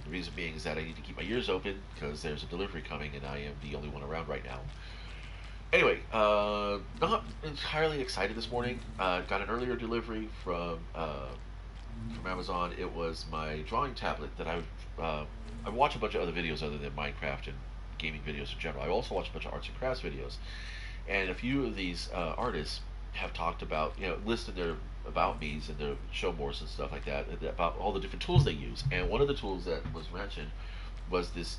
The reason being is that I need to keep my ears open because there's a delivery coming and I am the only one around right now. Anyway, not entirely excited this morning. Got an earlier delivery from Amazon. It was my drawing tablet that I watch a bunch of other videos other than Minecraft and gaming videos in general. I also watch a bunch of arts and crafts videos, and a few of these artists have talked about, listed their about me's and their show mores and stuff like that, about all the different tools they use. And one of the tools that was mentioned was this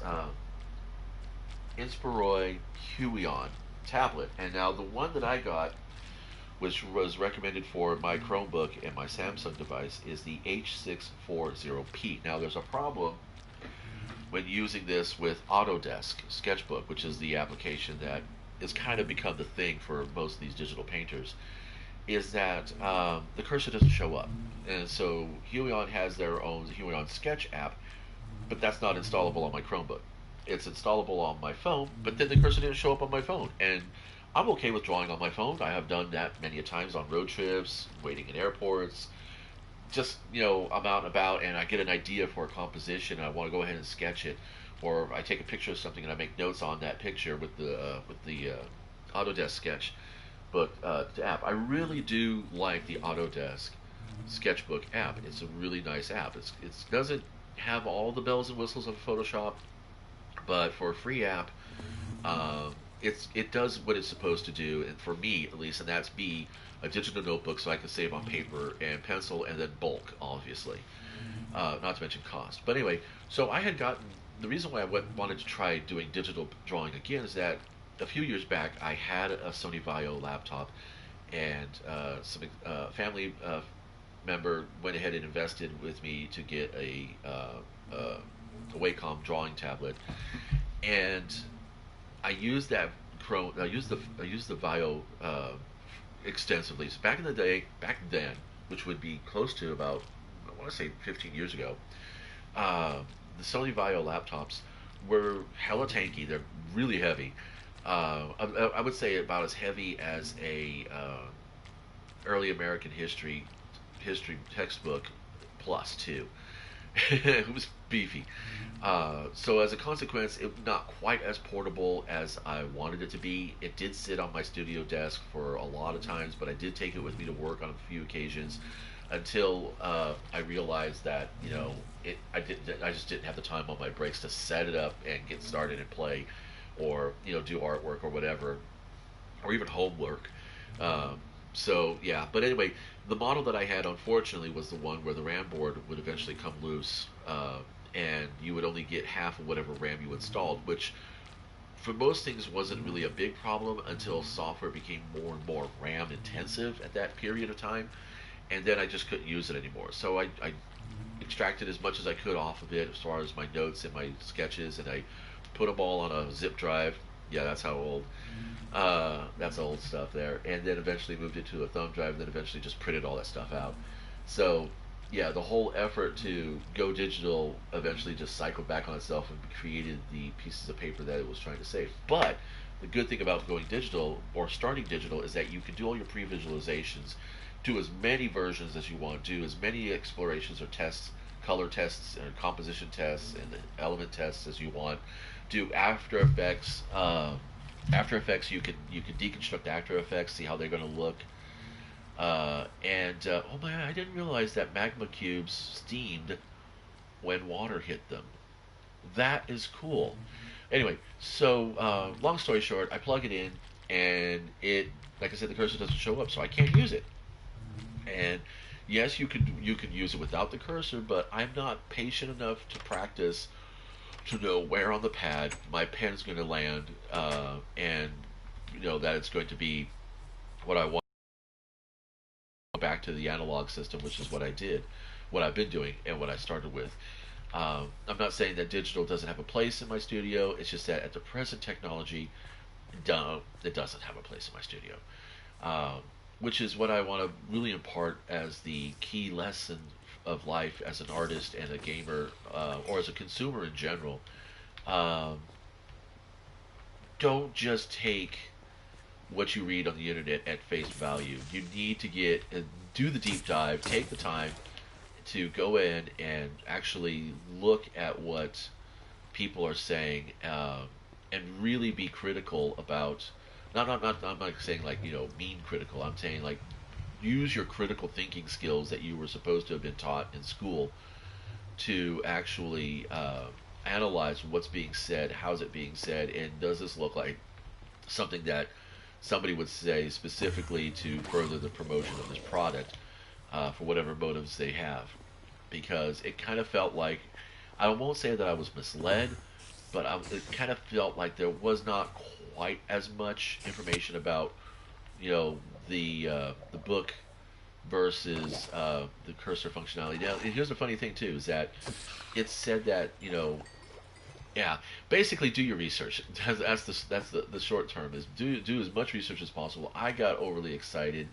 Inspiroi Huion tablet. And now the one that I got, which was recommended for my Chromebook and my Samsung device, is the H640P. Now there's a problem when using this with Autodesk Sketchbook, which is the application that has kind of become the thing for most of these digital painters, is that the cursor doesn't show up. And so Huion has their own Huion Sketch app, but that's not installable on my Chromebook. It's installable on my phone, but then the cursor didn't show up on my phone. And I'm okay with drawing on my phone. I have done that many a times on road trips, waiting in airports. Just, I'm out and about and I get an idea for a composition and I want to go ahead and sketch it, or I take a picture of something and I make notes on that picture with the Autodesk Sketch book app. I really do like the Autodesk Sketchbook app. It's a really nice app. It doesn't have all the bells and whistles of Photoshop, but for a free app, it does what it's supposed to do, and for me at least, and that's be a digital notebook so I can save on paper and pencil, and then bulk, obviously, not to mention cost. But anyway, so I had gotten the reason why wanted to try doing digital drawing again is that a few years back I had a Sony Vaio laptop, and some family member went ahead and invested with me to get a Wacom drawing tablet, and I used that Chrome. I used the Vaio extensively. So back then, which would be close to about, I want to say 15 years ago, the Sony Vaio laptops were hella tanky. They're really heavy. I would say about as heavy as a early American history textbook plus two. It was beefy. So as a consequence, it was not quite as portable as I wanted it to be. It did sit on my studio desk for a lot of times, but I did take it with me to work on a few occasions until I realized that I just didn't have the time on my breaks to set it up and get started and play, or do artwork or whatever, or even homework. So yeah, but anyway, the model that I had unfortunately was the one where the RAM board would eventually come loose, and you would only get half of whatever RAM you installed, which for most things wasn't really a big problem until software became more and more RAM intensive at that period of time, and then I just couldn't use it anymore. So I extracted as much as I could off of it as far as my notes and my sketches, and I put them all on a zip drive. Yeah, that's how old. That's old stuff there. And then eventually moved it to a thumb drive, and then eventually just printed all that stuff out. So, yeah, the whole effort to go digital eventually just cycled back on itself and created the pieces of paper that it was trying to save. But the good thing about going digital or starting digital is that you can do all your pre-visualizations, do as many versions as you want, do as many explorations or tests, color tests and composition tests and element tests as you want. Do After Effects. After Effects, you can deconstruct After Effects, see how they're going to look. Oh my God, I didn't realize that magma cubes steamed when water hit them. That is cool. Anyway, so long story short, I plug it in, and like I said, the cursor doesn't show up, so I can't use it. And yes, you can use it without the cursor, but I'm not patient enough to practice to know where on the pad my pen's going to land, and that it's going to be what I want. Back to the analog system, which is what I did, what I've been doing, and what I started with. I'm not saying that digital doesn't have a place in my studio. It's just that at the present technology, it doesn't have a place in my studio. Which is what I want to really impart as the key lesson of life as an artist and a gamer, or as a consumer in general. Um, don't just take what you read on the internet at face value. You need to do the deep dive, take the time, to go in and actually look at what people are saying, and really be critical about. I'm not saying like mean critical. I'm saying like use your critical thinking skills that you were supposed to have been taught in school to actually analyze what's being said, how's it being said, and does this look like something that somebody would say specifically to further the promotion of this product, for whatever motives they have. Because it kind of felt like, I won't say that I was misled, but it kind of felt like there was not quite as much information about, you know, the book versus the cursor functionality. Now, here's the funny thing too, is that it said that yeah, basically do your research. That's the short term, is do as much research as possible. I got overly excited,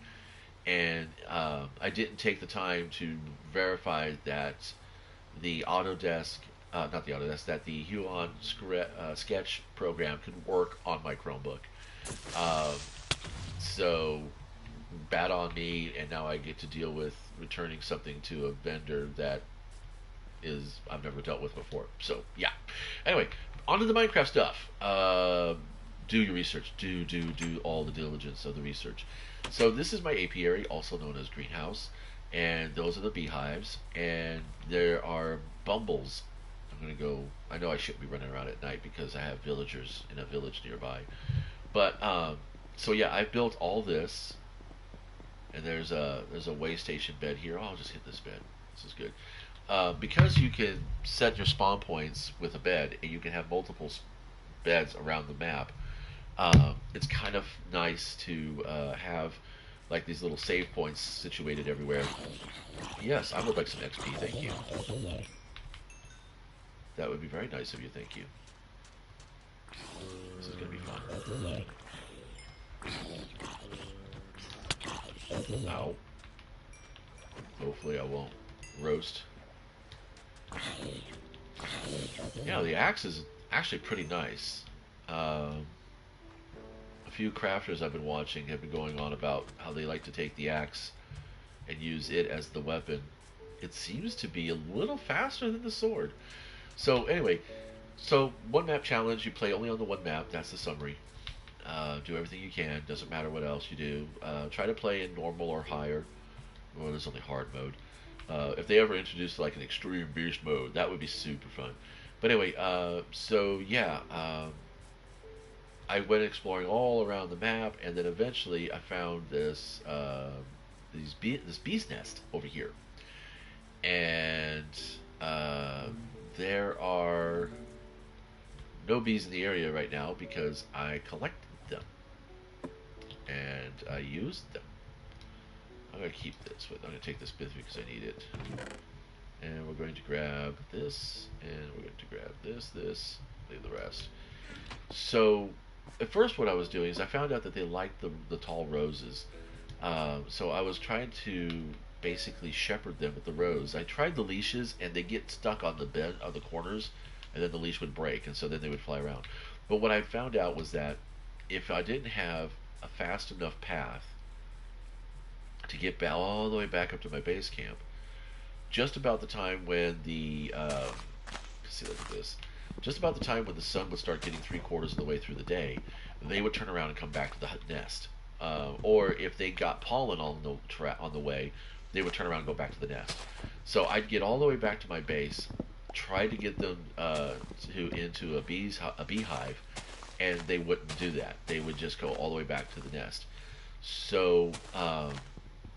and I didn't take the time to verify that the Autodesk, not the Autodesk, that the Huon Sketch program could work on my Chromebook. Um, so bad on me, and now I get to deal with returning something to a vendor that is I've never dealt with before. So yeah. Anyway, on to the Minecraft stuff. Do your research. Do all the diligence of the research. So this is my apiary, also known as greenhouse, and those are the beehives. And there are bumbles. I'm gonna go. I know I shouldn't be running around at night because I have villagers in a village nearby. But so yeah, I've built all this, and there's a way station bed here. Oh, I'll just hit this bed. This is good. Because you can set your spawn points with a bed, and you can have multiple beds around the map. It's kind of nice to have like these little save points situated everywhere. Yes, I would like some XP, thank you. That would be very nice of you, thank you. This is gonna be fun. Ow. Hopefully I won't roast. Yeah, the axe is actually pretty nice. A few crafters I've been watching have been going on about how they like to take the axe and use it as the weapon. It seems to be a little faster than the sword. So anyway, so one map challenge, you play only on the one map, that's the summary. Do everything you can, doesn't matter what else you do. Try to play in normal or higher. Well, there's only hard mode. If they ever introduce like an extreme beast mode, that would be super fun. But anyway, so yeah, I went exploring all around the map, and then eventually I found this this bee's nest over here, and there are no bees in the area right now because I collected them and I used them. I'm going to keep this, but I'm going to take this with me because I need it. And we're going to grab this, and we're going to grab this, leave the rest. So, at first what I was doing is I found out that they liked the tall roses. So I was trying to basically shepherd them with the rose. I tried the leashes, and they get stuck on the bed, on the corners, and then the leash would break, and so then they would fly around. But what I found out was that if I didn't have a fast enough path to get all the way back up to my base camp, just about the time when the see, look at this. Just about the time when the sun would start getting 3/4 of the way through the day, they would turn around and come back to the nest. Or if they got pollen on the way, they would turn around and go back to the nest. So I'd get all the way back to my base, try to get them into a beehive, and they wouldn't do that. They would just go all the way back to the nest. So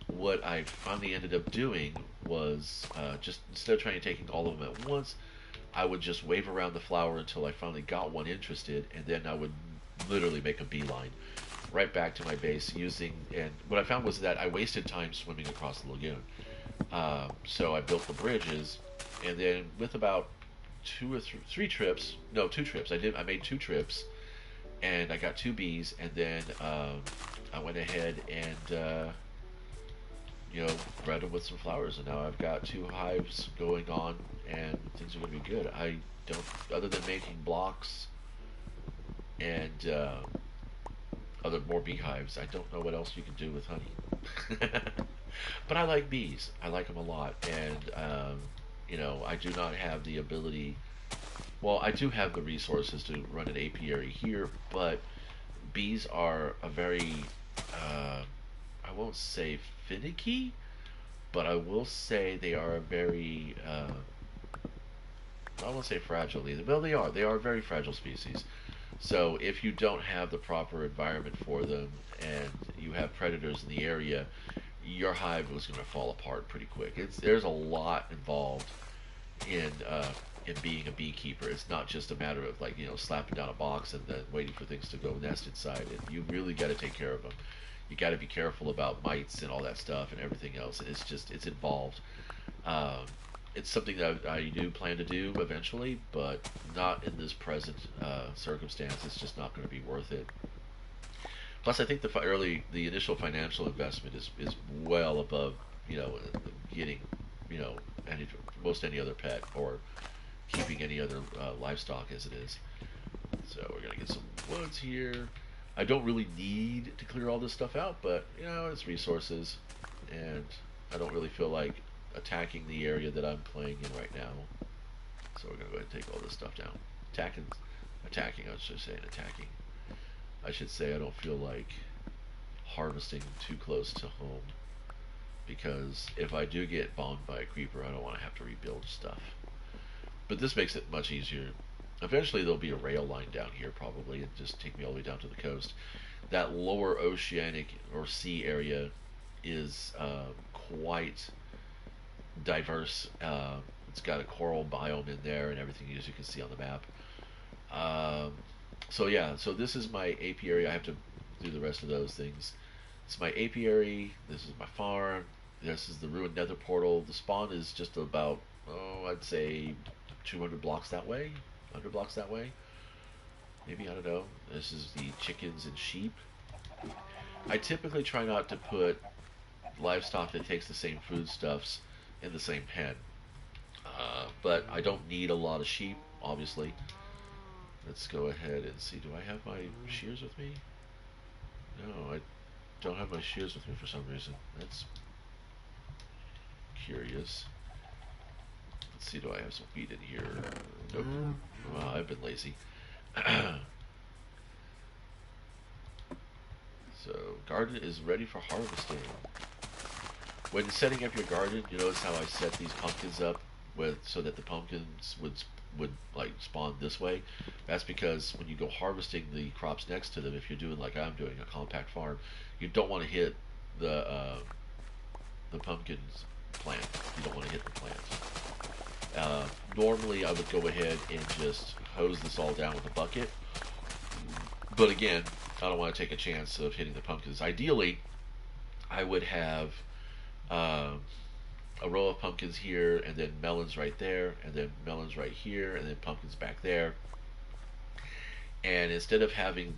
what I finally ended up doing was just instead of trying to taking all of them at once, I would just wave around the flower until I finally got one interested, and then I would literally make a beeline right back to my base and what I found was that I wasted time swimming across the lagoon. So I built the bridges, and then with about two trips, I made 2 trips, and I got 2 bees, and then I went ahead and bred them with some flowers, and now I've got 2 hives going on, and things are going to be good. I don't, other than making blocks and other more beehives. I don't know what else you can do with honey. But I like bees. I like them a lot, and I do not have the ability. Well, I do have the resources to run an apiary here, but bees are a very, uh, I won't say finicky, but I will say they are a very, I won't say fragile either. Well, they are. They are a very fragile species. So if you don't have the proper environment for them and you have predators in the area, your hive is going to fall apart pretty quick. There's a lot involved in being a beekeeper. It's not just a matter of like slapping down a box and then waiting for things to go nest inside it. You really got to take care of them. You got to be careful about mites and all that stuff and everything else. And it's involved. Um, it's something that I do plan to do eventually, but not in this present circumstance. It's just not going to be worth it. Plus, I think the initial financial investment is well above getting you know any any other pet or keeping any other livestock as it is. So we're gonna get some woods here. I don't really need to clear all this stuff out, but it's resources, and I don't really feel like attacking the area that I'm playing in right now. So we're gonna go ahead and take all this stuff down. Attacking. I was just saying attacking. I should say I don't feel like harvesting too close to home because if I do get bombed by a creeper, I don't want to have to rebuild stuff. But this makes it much easier. Eventually, there'll be a rail line down here probably and just take me all the way down to the coast. That lower oceanic or sea area is quite diverse. It's got a coral biome in there and everything as you can see on the map. Um, so yeah, so this is my apiary. I have to do the rest of those things. It's my apiary. This is my farm. This is the ruined nether portal. The spawn is just about, I'd say 200 blocks that way. 100 blocks that way. Maybe, I don't know. This is the chickens and sheep. I typically try not to put livestock that takes the same foodstuffs in the same pen. But I don't need a lot of sheep, obviously. Let's go ahead and see. Do I have my shears with me? No, I don't have my shears with me for some reason. That's curious. Let's see, do I have some wheat in here? Nope. Well, I've been lazy. So, garden is ready for harvesting. When setting up your garden, you notice how I set these pumpkins up so that the pumpkins would like spawn this way. That's because when you go harvesting the crops next to them, if you're doing like I'm doing, a compact farm, you don't want to hit the pumpkins plant. You don't want to hit the plant. Normally, I would go ahead and just hose this all down with a bucket. But again, I don't want to take a chance of hitting the pumpkins. Ideally, I would have a row of pumpkins here, and then melons right there, and then melons right here, and then pumpkins back there. And instead of having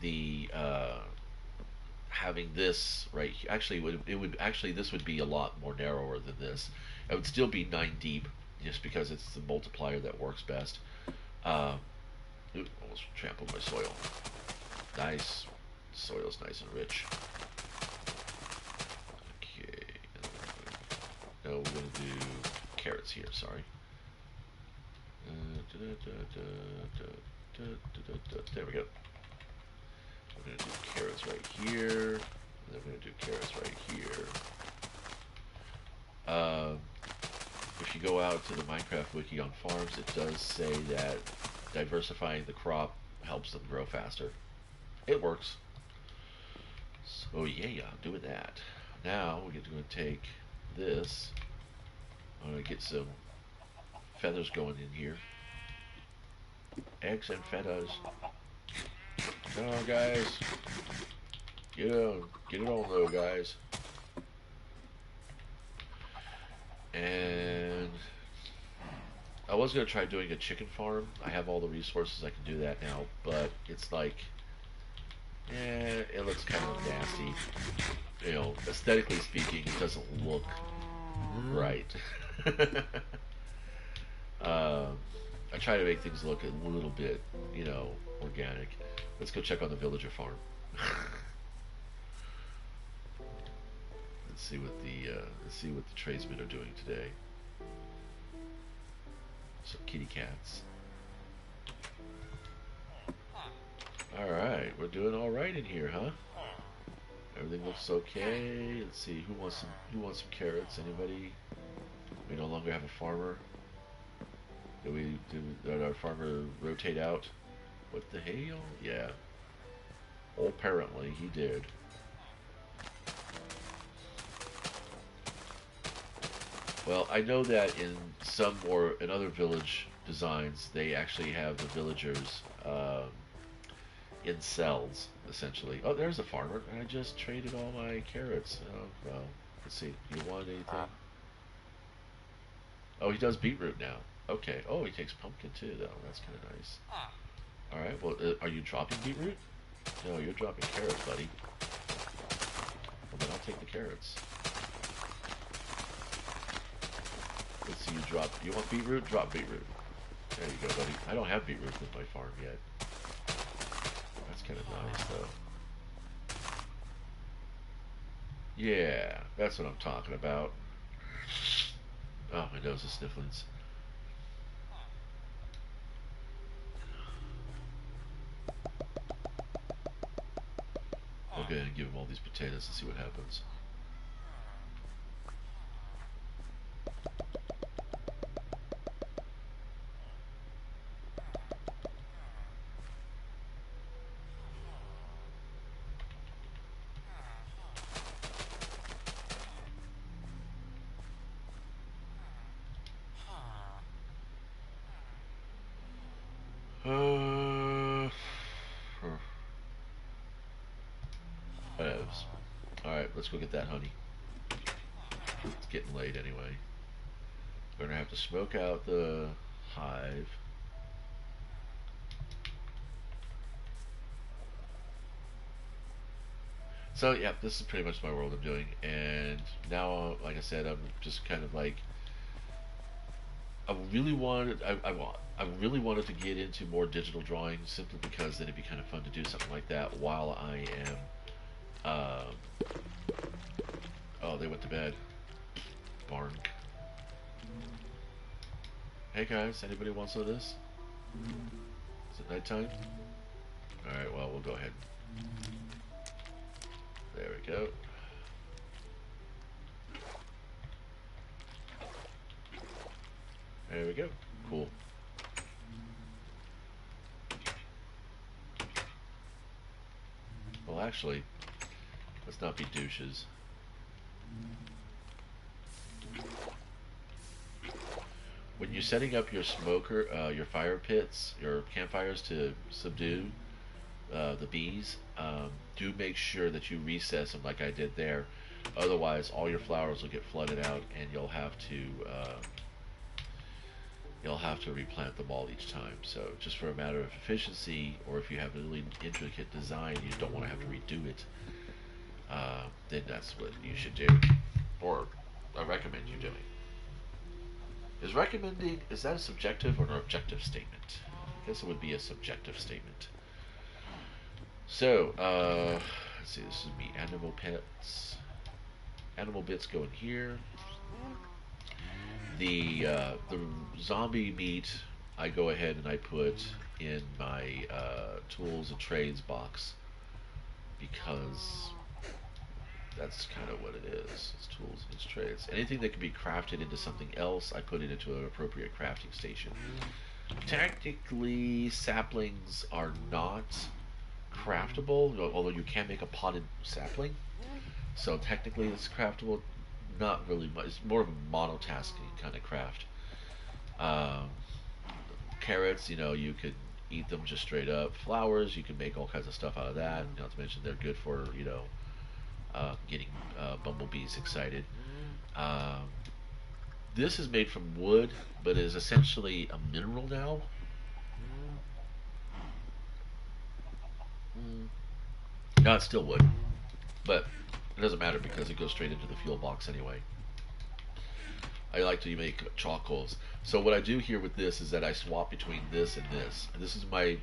having this right here, actually this would be a lot more narrower than this. It would still be 9 deep, just because it's the multiplier that works best. Almost trampled my soil. Nice. Soil's nice and rich. Okay. No, we're going to do carrots here, sorry. There we go. We're going to do carrots right here. And then we're going to do carrots right here. If you go out to the Minecraft wiki on farms, it does say that diversifying the crop helps them grow faster. It works. So yeah, I'm doing that. Now we're going to take this. I'm going to get some feathers going in here. Eggs and feathers. Come on, guys. Get it on though, guys. And I was going to try doing a chicken farm. I have all the resources, I can do that now, but it's like, it looks kind of nasty. Aesthetically speaking, it doesn't look right. I try to make things look a little bit, organic. Let's go check on the villager farm. let's see what the tradesmen are doing today. Some kitty cats. All right, we're doing all right in here, huh? Everything looks okay. Let's see who wants some carrots. Anybody? We no longer have a farmer. Did our farmer rotate out? What the hell? Yeah. Well, apparently he did. Well, I know that in other village designs, they actually have the villagers in cells, essentially. Oh, there's a farmer, and I just traded all my carrots. Oh, well, let's see. Do you want anything? Oh, he does beetroot now. Okay. Oh, he takes pumpkin too, though. That's kind of nice. All right. Well, are you dropping beetroot? No, you're dropping carrots, buddy. Well, then I'll take the carrots. Let's see, you want beetroot? Drop beetroot. There you go, buddy. I don't have beetroot with my farm yet. That's kind of nice, though. Yeah, that's what I'm talking about. Oh, my nose is sniffling. I'll go ahead and give him all these potatoes and see what happens. Whatevs. Alright, let's go get that honey. It's getting late anyway. We're gonna have to smoke out the hive. So yeah, this is pretty much my world I'm doing, and now, like I said, I'm just kind of like, I really wanted to get into more digital drawing, simply because then it'd be kind of fun to do something like that while I am. Oh, they went to bed. Barn. Hey guys, anybody want some of this? Is it nighttime? Alright, well, we'll go ahead. There we go. There we go. Cool. Well, actually, let's not be douches. When you're setting up your your fire pits, your campfires to subdue the bees, do make sure that you recess them like I did there. Otherwise, all your flowers will get flooded out, and you'll have to replant them all each time. So, just for a matter of efficiency, or if you have a really intricate design, you don't want to have to redo it. Then that's what you should do, or I recommend you doing. Is recommending, is that a subjective or an objective statement? I guess it would be a subjective statement. So, let's see, this is me, animal pets. Animal bits go in here. The zombie meat, I go ahead and I put in my tools and trades box, because that's kind of what it is. It's tools and it's trades. Anything that can be crafted into something else, I put it into an appropriate crafting station. Technically, saplings are not craftable, although you can make a potted sapling. So technically it's craftable. Not really much. It's more of a monotasking kind of craft. Carrots, you could eat them just straight up. Flowers, you can make all kinds of stuff out of that. Not to mention they're good for, getting bumblebees excited. This is made from wood, but is essentially a mineral now. No, it's still wood, but it doesn't matter because it goes straight into the fuel box anyway. I like to make charcoals. So what I do here with this is that I swap between this and this. And this is my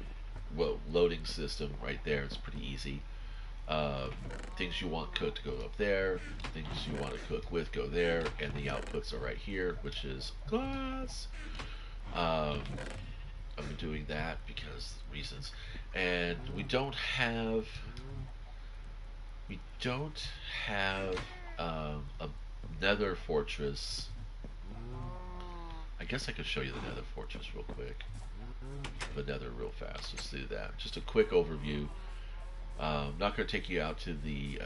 loading system right there. It's pretty easy. Um, things you want cooked go up there. Things you want to cook with go there, and the outputs are right here, which is glass. Um, I'm doing that because reasons, and we don't have a nether fortress. I guess I could show you the nether fortress real quick. The nether real fast. Let's do that. Just a quick overview. Not going to take you out to the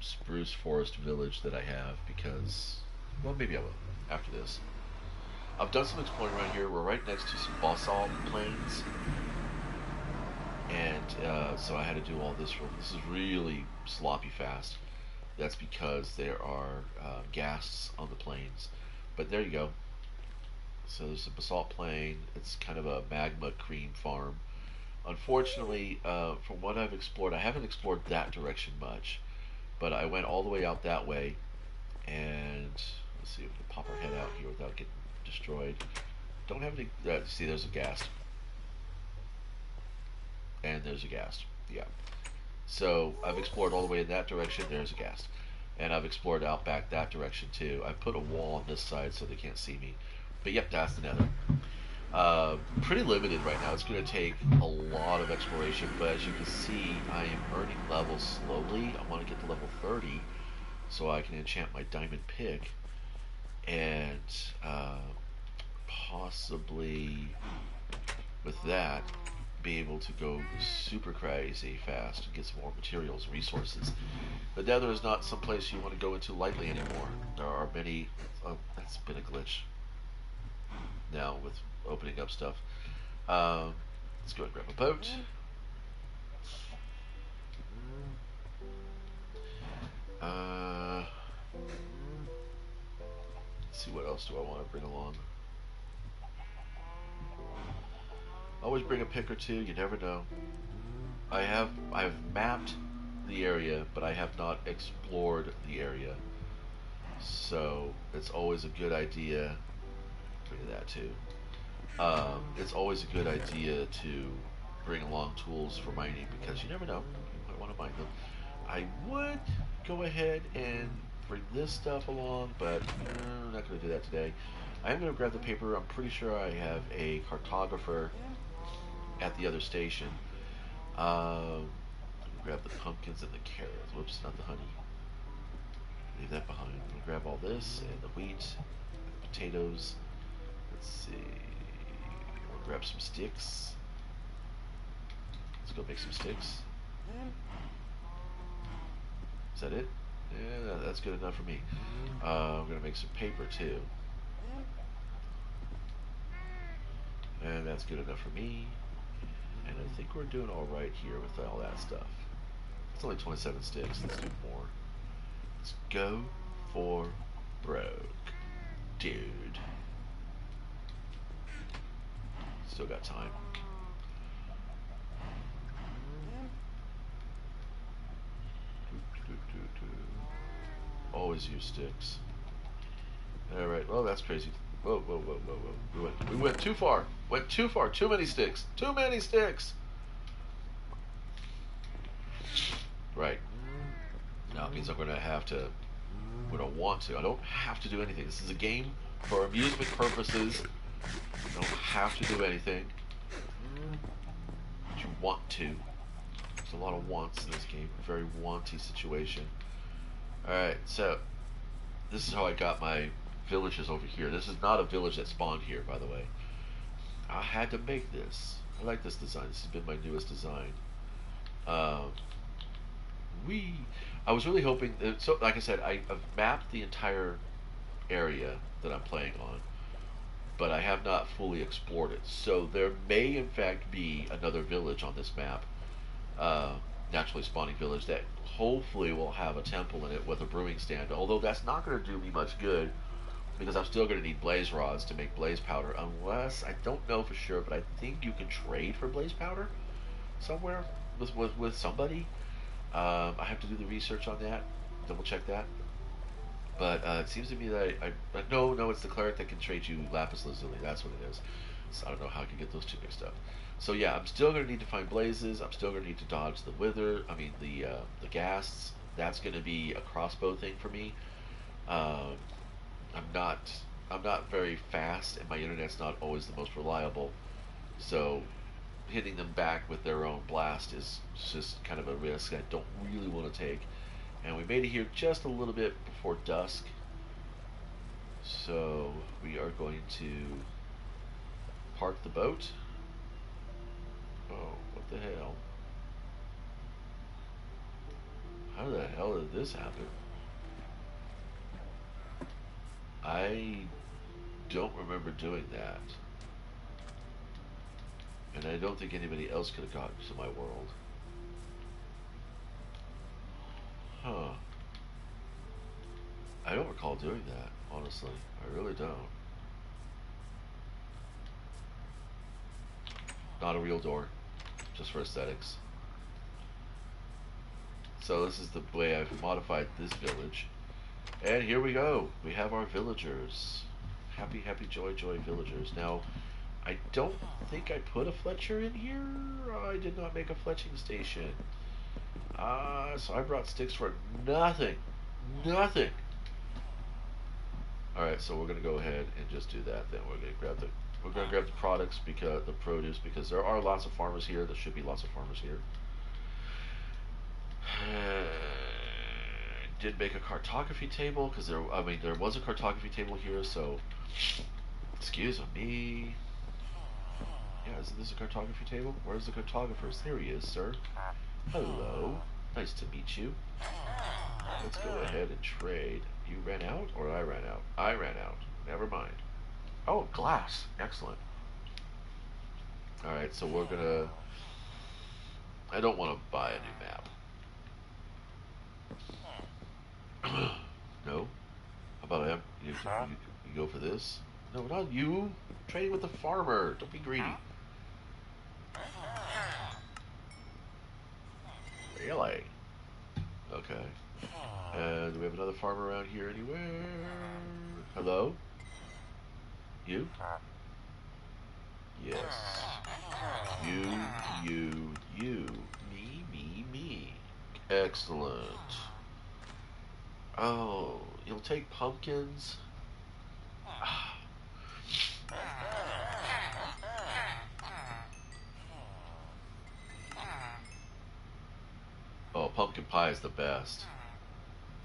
spruce forest village that I have because, well, maybe I will after this. I've done some exploring around here. We're right next to some basalt plains, and so I had to do all this. This is really sloppy fast. That's because there are ghasts on the plains. But there you go. So there's a basalt plain. It's kind of a magma cream farm. Unfortunately, from what I've explored, I haven't explored that direction much. But I went all the way out that way, and let's see if we can pop our head out here without getting destroyed. Don't have any. See, there's a ghast, and there's a ghast. Yeah. So I've explored all the way in that direction. There's a ghast, and I've explored out back that direction too. I put a wall on this side so they can't see me. But yep, that's the nether. Pretty limited right now. It's going to take a lot of exploration, but as you can see, I am earning levels slowly. I want to get to level 30 so I can enchant my diamond pick, and possibly with that be able to go super crazy fast and get some more materials, resources. The nether is not some place you want to go into lightly anymore. There are many. Oh, that's been a glitch now with opening up stuff. Let's go and grab a boat. Let's see, what else do I want to bring along? Always bring a pick or two, you never know. I've mapped the area, but I have not explored the area. So it's always a good idea. Look at that too. It's always a good idea to bring along tools for mining because you never know. You might want to mine them. I would go ahead and bring this stuff along, but I'm not going to do that today. I am going to grab the paper. I'm pretty sure I have a cartographer at the other station. Grab the pumpkins and the carrots. Whoops, not the honey. Leave that behind. I'm going to grab all this and the wheat, the potatoes. Let's see. We'll grab some sticks. Let's go make some sticks. Is that it? Yeah, that's good enough for me. I'm going to make some paper too. And that's good enough for me. And I think we're doing alright here with all that stuff. It's only 27 sticks. Let's do more. Let's go for broke, dude. Still got time. Always use sticks. Alright, well, that's crazy. Whoa, whoa, whoa, whoa, whoa. We went too far. Went too far. Too many sticks. Too many sticks. Right. Now it means I'm going to have to, when I want to. I don't have to do anything. This is a game for amusement purposes. I don't have to do anything. But you want to. There's a lot of wants in this game. A very wanty situation. Alright, so this is how I got my villages over here. This is not a village that spawned here, by the way. I had to make this. I like this design. This has been my newest design. I was really hoping that, so like I said, I've mapped the entire area that I'm playing on, but I have not fully explored it. So there may in fact be another village on this map, naturally spawning village, that hopefully will have a temple in it with a brewing stand, although that's not going to do me much good because I'm still going to need blaze rods to make blaze powder, unless, I don't know for sure, but I think you can trade for blaze powder somewhere with somebody. I have to do the research on that, double check that. But it seems to me that no, it's the cleric that can trade you lapis lazuli. That's what it is. I don't know how I can get those two mixed up. So yeah, I'm still going to need to find blazes. I'm still going to need to dodge the wither. I mean the ghasts. That's going to be a crossbow thing for me. Um, I'm not I'm not very fast, and my internet's not always the most reliable. So hitting them back with their own blast is just kind of a risk I don't really want to take. And we made it here just a little bit before dusk, so we are going to park the boat. Oh, what the hell? How the hell did this happen? I don't remember doing that. And I don't think anybody else could have gotten to my world. Huh. I don't recall doing that, honestly. I really don't. Not a real door, just for aesthetics. So this is the way I've modified this village. And here we go. We have our villagers. Happy, happy, joy, joy villagers. Now, I don't think I put a Fletcher in here. I did not make a fletching station. So I brought sticks for nothing. Nothing. Alright, so we're gonna go ahead and just do that then. We're gonna grab the products, because the produce, because there are lots of farmers here. There should be lots of farmers here. Did make a cartography table, because there was a cartography table here, so excuse me. Yeah, isn't this a cartography table? Where's the cartographers? There he is, sir. Hello. Nice to meet you. Let's go ahead and trade. You ran out, or I ran out? I ran out. Never mind. Oh, glass. Excellent. Alright, so we're gonna... I don't want to buy a new map. No? How about you go for this? No, not you. Trading with the farmer. Don't be greedy. Really? Okay. Do we have another farmer around here anywhere? Hello? You? Yes. You. Me. Excellent. Oh, you'll take pumpkins? Oh, pumpkin pie is the best.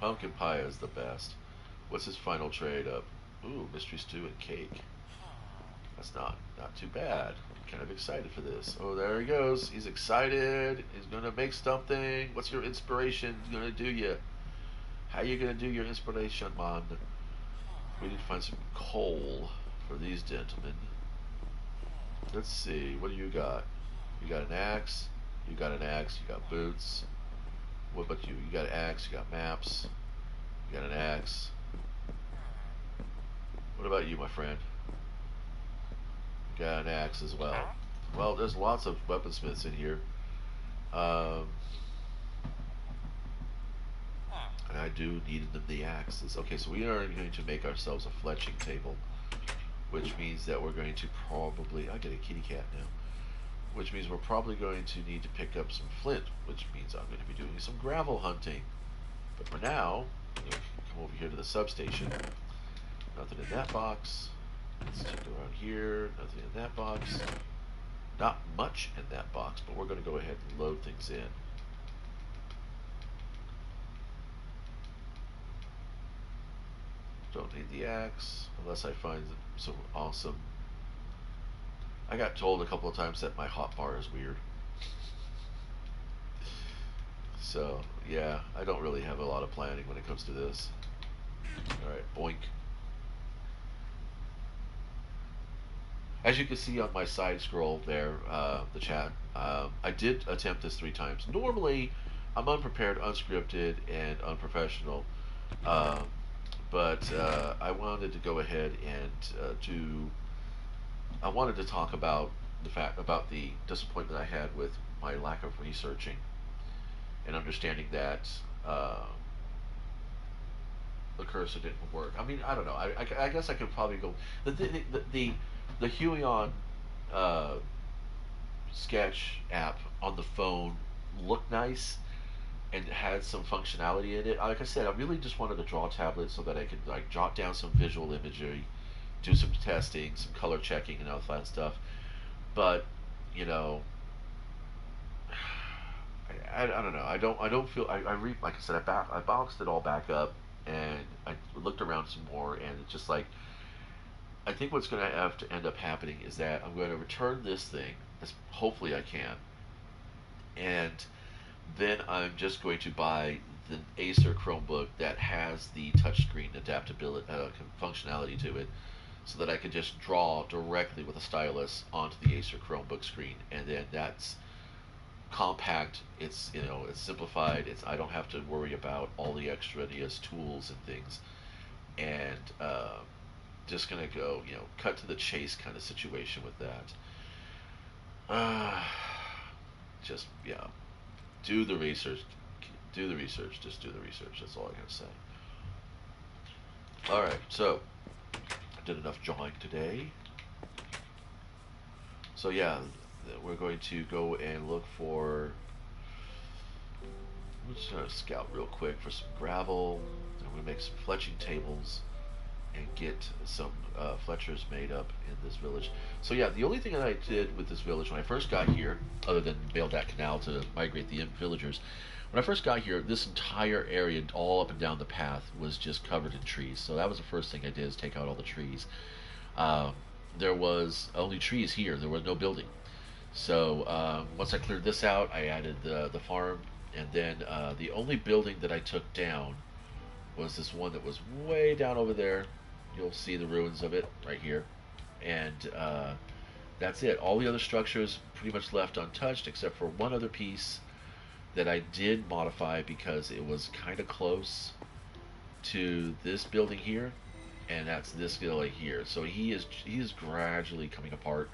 Pumpkin pie is the best. What's his final trade up? Ooh, mystery stew and cake. That's not too bad. I'm kind of excited for this. Oh, there he goes. He's excited. He's gonna make something. What's your inspiration gonna do you? How you gonna do your inspiration, man? We need to find some coal for these gentlemen. Let's see. What do you got? You got an axe. You got an axe. You got boots. What about you? You got an axe. You got maps. You got an axe. What about you, my friend? You got an axe as well. Well, there's lots of weaponsmiths in here. And I do need the axes. Okay, so we are going to make ourselves a fletching table, which means that we're going to probably... I get a kitty cat now. Which means we're probably going to need to pick up some flint, which means I'm going to be doing some gravel hunting. But for now, come over here to the substation. Nothing in that box. Let's check around here. Nothing in that box. Not much in that box, but we're going to go ahead and load things in. Don't need the axe, unless I find some awesome... I got told a couple of times that my hotbar is weird. So, yeah, I don't really have a lot of planning when it comes to this. Alright, boink. As you can see on my side scroll there, the chat, I did attempt this 3 times. Normally, I'm unprepared, unscripted, and unprofessional. But I wanted to go ahead and I wanted to talk about the disappointment I had with my lack of researching and understanding that the cursor didn't work. I mean, I don't know. I guess I could probably go the Huion uh, sketch app on the phone look nice and had some functionality in it. Like I said, I really just wanted a draw tablet so that I could like jot down some visual imagery, do some testing, some color checking, and all that stuff. But you know, I don't know. I don't feel I like I said I boxed it all back up and I looked around some more and it's just like I think what's going to have to end up happening is that I'm going to return this thing as hopefully I can, and then I'm just going to buy the Acer Chromebook that has the touchscreen adaptability functionality to it, so that I can just draw directly with a stylus onto the Acer Chromebook screen, and then that's compact. It's it's simplified. It's I don't have to worry about all the extraneous tools and things, and just gonna go cut to the chase kind of situation with that. Uh, just yeah, do the research. Do the research. Just do the research. That's all I gotta say. All right, so I did enough drawing today. So yeah, we're going to go and look for. Let's scout real quick for some gravel. I'm gonna make some fletching tables and get some Fletchers made up in this village. So yeah, the only thing that I did with this village when I first got here, other than build that canal to migrate the villagers, when I first got here, this entire area, all up and down the path, was just covered in trees. So that was the first thing I did, is take out all the trees. Um, there was only trees here. There was no building. So once I cleared this out, I added the farm, and then the only building that I took down was this one that was way down over there. You'll see the ruins of it right here, and that's it. All the other structures pretty much left untouched, except for one other piece that I did modify because it was kind of close to this building here, and that's this building here. So he is gradually coming apart.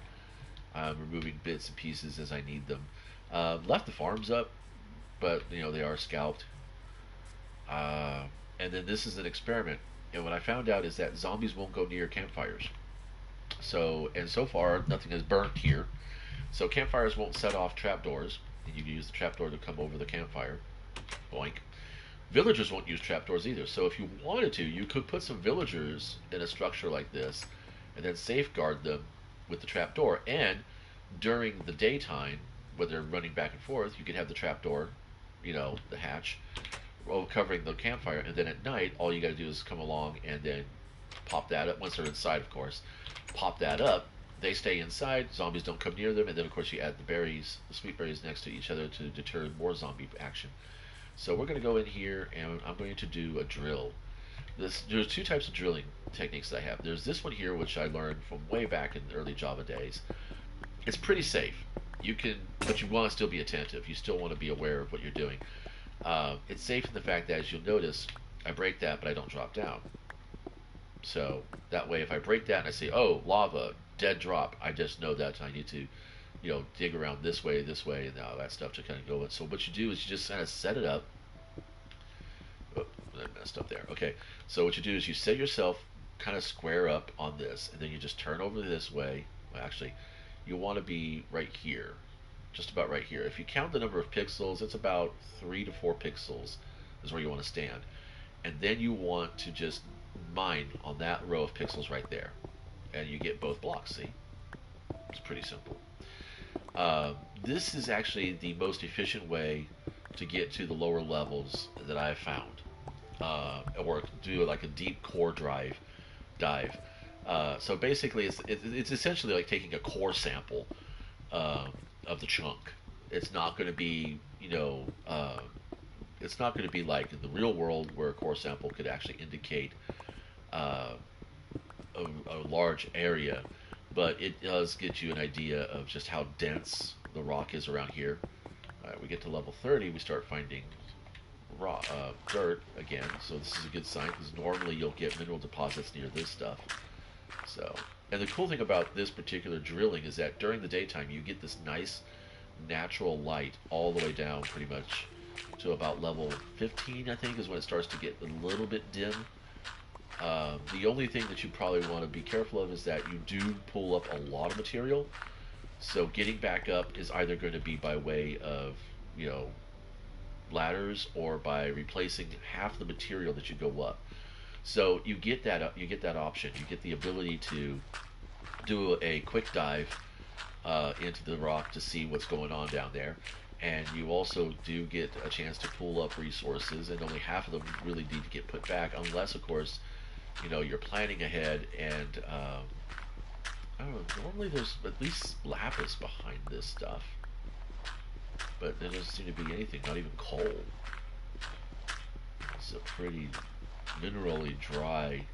I'm removing bits and pieces as I need them. Left the farms up, but they are scalped. Uh, and then this is an experiment. And what I found out is that zombies won't go near campfires. So far nothing has burnt here. So campfires won't set off trapdoors. And you can use the trapdoor to come over the campfire. Boink. Villagers won't use trapdoors either. So if you wanted to, you could put some villagers in a structure like this, and then safeguard them with the trapdoor. And during the daytime, when they're running back and forth, you could have the trapdoor, the hatch, covering the campfire, and then at night, all you got to do is come along and then pop that up. Once they're inside, of course, pop that up. They stay inside. Zombies don't come near them, and then of course you add the berries, the sweet berries, next to each other to deter more zombie action. So we're going to go in here, and I'm going to do a drill. There's two types of drilling techniques that I have. There's this one here, which I learned from way back in the early Java days. It's pretty safe. But you want to still be attentive. You still want to be aware of what you're doing. It's safe in the fact that, as you'll notice, I break that, but I don't drop down. So that way, if I break that and I say, "Oh, lava, dead drop," I just know that I need to, dig around this way, and all that stuff to kind of go in. So what you do is you just kind of set it up. Oh, I messed up there. Okay, so what you do is you set yourself kind of square up on this, and then you just turn over this way. Well, actually, you want to be right here, just about right here. If you count the number of pixels, it's about 3 to 4 pixels is where you want to stand. And then you want to just mine on that row of pixels right there. And you get both blocks, see? It's pretty simple. This is actually the most efficient way to get to the lower levels that I've found. Or do like a deep core dive. So basically, it's essentially like taking a core sample of the chunk. It's not going to be, it's not going to be like in the real world where a core sample could actually indicate uh, a large area, but it does get you an idea of just how dense the rock is around here. We get to level 30, we start finding dirt again, so this is a good sign because normally you'll get mineral deposits near this stuff. So, and the cool thing about this particular drilling is that during the daytime you get this nice natural light all the way down pretty much to about level 15, I think, is when it starts to get a little bit dim. The only thing that you probably want to be careful of is that you do pull up a lot of material. So getting back up is either going to be by way of, you know, ladders or by replacing half the material that you go up. So you get that option. You get the ability to do a quick dive into the rock to see what's going on down there. And you also do get a chance to pull up resources, and only half of them really need to get put back, unless, of course, you know, you're planning ahead. And I don't know. Normally, there's at least lapis behind this stuff, but there doesn't seem to be anything. Not even coal. It's a pretty minerally dry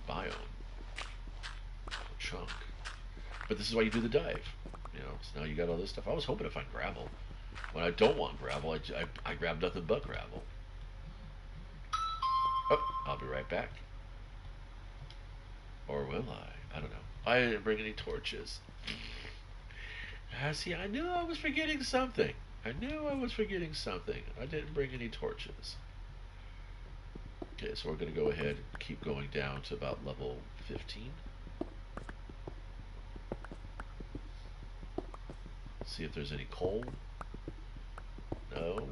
biome chunk. But this is why you do the dive. You know, so now you got all this stuff. I was hoping to find gravel. When I don't want gravel, I grab nothing but gravel. Oh, I'll be right back. Or will I? I don't know. I didn't bring any torches. See, I knew I was forgetting something. I knew I was forgetting something. I didn't bring any torches. Okay, so we're going to go ahead and keep going down to about level 15. See if there's any coal. No.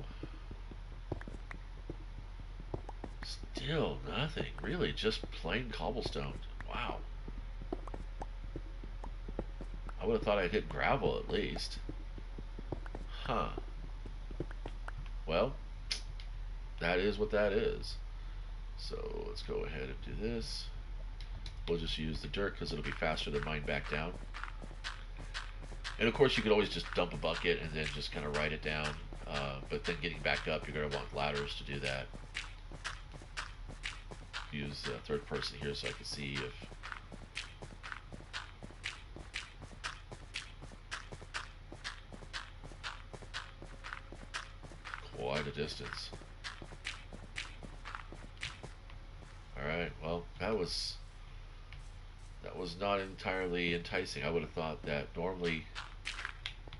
Still nothing. Really, just plain cobblestone. Wow. I would have thought I'd hit gravel at least. Huh. Well, that is what that is. So let's go ahead and do this. We'll just use the dirt because it'll be faster than mine back down. And of course, you could always just dump a bucket and then just kind of ride it down. But then getting back up, you're going to want ladders to do that. Use third person here so I can see if... Quite a distance. Alright, well, that was not entirely enticing. I would have thought that normally...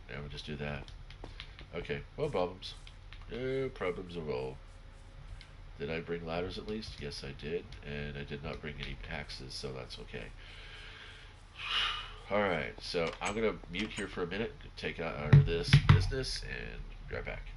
Yeah, we'll just do that. Okay, no problems. No problems at all. Did I bring ladders at least? Yes, I did. And I did not bring any axes, so that's okay. Alright, so I'm going to mute here for a minute, take out this business, and be right back.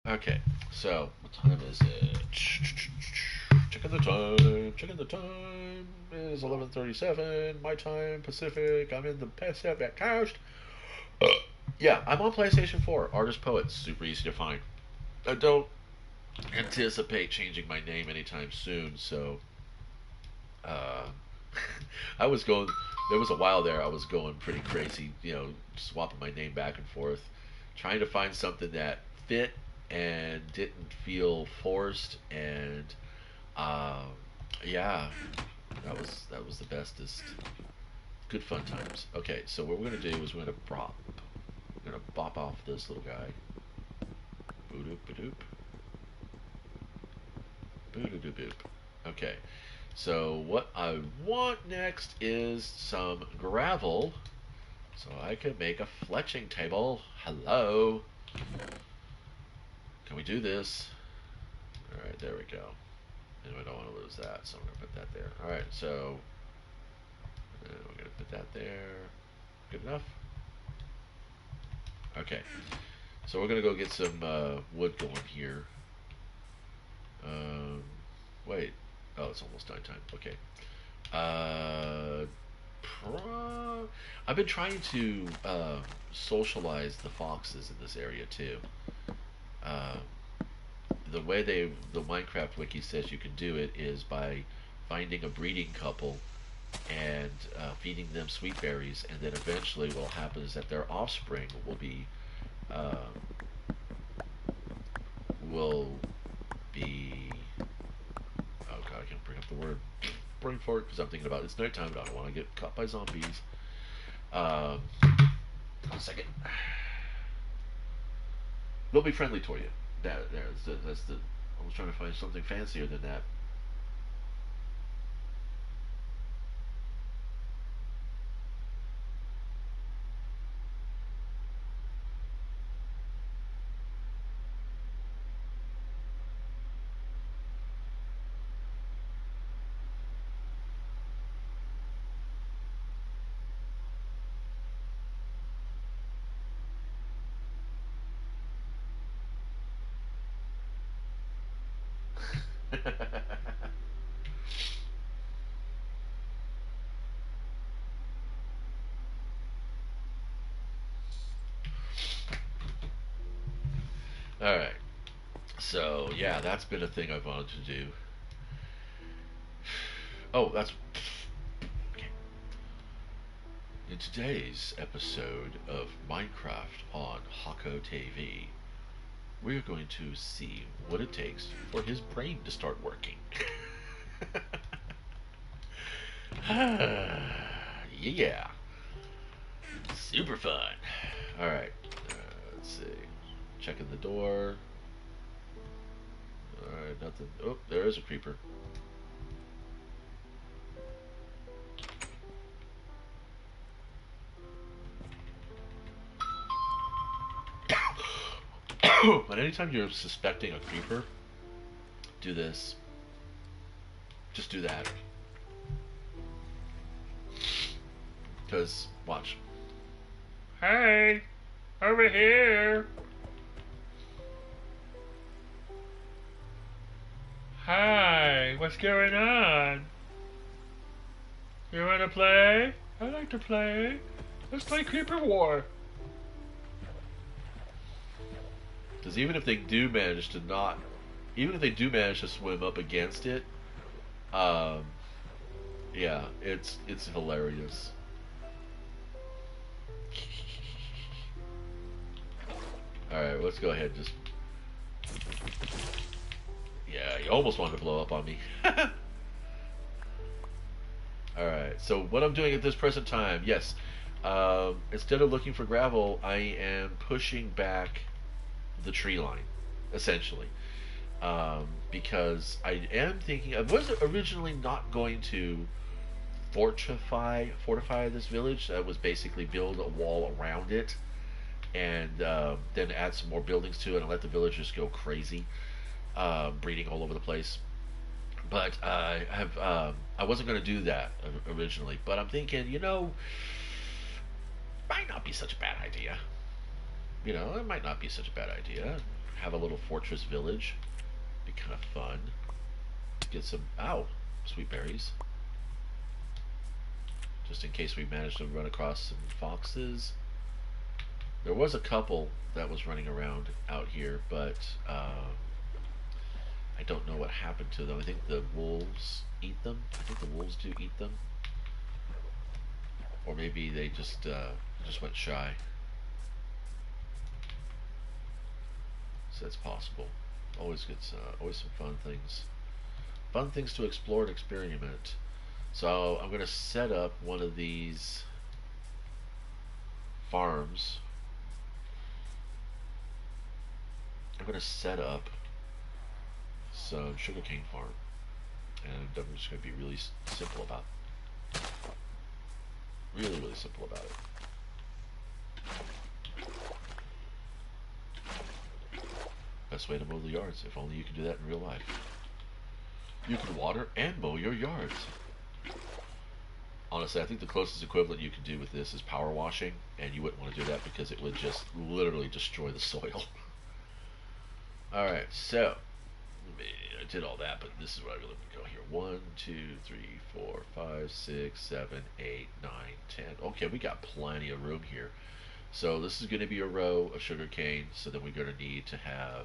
Okay, so what time is it? Checking the time. Checking the time. It is 11:37. My time, Pacific. I'm in the Pacific Coast. Yeah, I'm on PlayStation 4. Artist Poet. Super easy to find. I don't anticipate changing my name anytime soon, so uh, I was going. There was a while there I was going pretty crazy, you know, swapping my name back and forth, trying to find something that fit and didn't feel forced. And um, yeah, that was the bestest. Good fun times. Okay, so what we're gonna do is we're gonna bop. We're gonna bop off this little guy. Boop doop boop doop boop. Okay. So what I want next is some gravel so I can make a fletching table. Hello. Can we do this? Alright, there we go. And we don't want to lose that, so I'm going to put that there. Alright, so we're going to put that there. Good enough? Okay. So we're going to go get some wood going here. Wait. Oh, it's almost nighttime. Okay. I've been trying to socialize the foxes in this area too. Uh, the way the Minecraft wiki says you can do it is by finding a breeding couple and feeding them sweet berries, and then eventually what will happen is that their offspring uh, will be oh god, I can't bring up the word brain fart because I'm thinking about it's nighttime, but I don't want to get caught by zombies. Um, 1 second. They'll be friendly toward you. That's the. I was trying to find something fancier than that. All right. So yeah, that's been a thing I've wanted to do. Oh, that's okay. In today's episode of Minecraft on Hako TV, we're going to see what it takes for his brain to start working. Yeah, super fun. All right, let's see. Checking the door. All right, nothing. Oh, there is a creeper. But anytime you're suspecting a creeper, do this. Just do that. Because, watch. Hey, over here. Hi, what's going on? You want to play? I like to play. Let's play Creeper War. Because even if they do manage to not, even if they do manage to swim up against it, um, yeah, it's hilarious. All right, let's go ahead and just. Yeah, you almost wanted to blow up on me. Alright, so what I'm doing at this present time, yes, instead of looking for gravel, I am pushing back the tree line, essentially. Because I am thinking, I was originally not going to fortify this village. I was basically build a wall around it, and then add some more buildings to it and let the villagers go crazy. Breeding all over the place. But I wasn't going to do that originally. But I'm thinking, might not be such a bad idea. It might not be such a bad idea. Have a little fortress village. Be kind of fun. Get some, sweet berries. Just in case we manage to run across some foxes. There was a couple that was running around out here, but I don't know what happened to them. I think the wolves eat them. I think the wolves do eat them, or maybe they just went shy. So that's possible. Always gets always some fun things to explore and experiment. So I'm going to set up one of these farms. I'm going to set up some sugarcane farm, and I'm just going to be really simple about it. Really simple about it. Best way to mow the yards. If only you could do that in real life. You could water and mow your yards. Honestly, I think the closest equivalent you could do with this is power washing, and you wouldn't want to do that because it would just literally destroy the soil. Alright, so I did all that, but this is what I really want to go here. 1, 2, 3, 4, 5, 6, 7, 8, 9, 10. Okay, we got plenty of room here. So this is going to be a row of sugar cane. So then we're going to need to have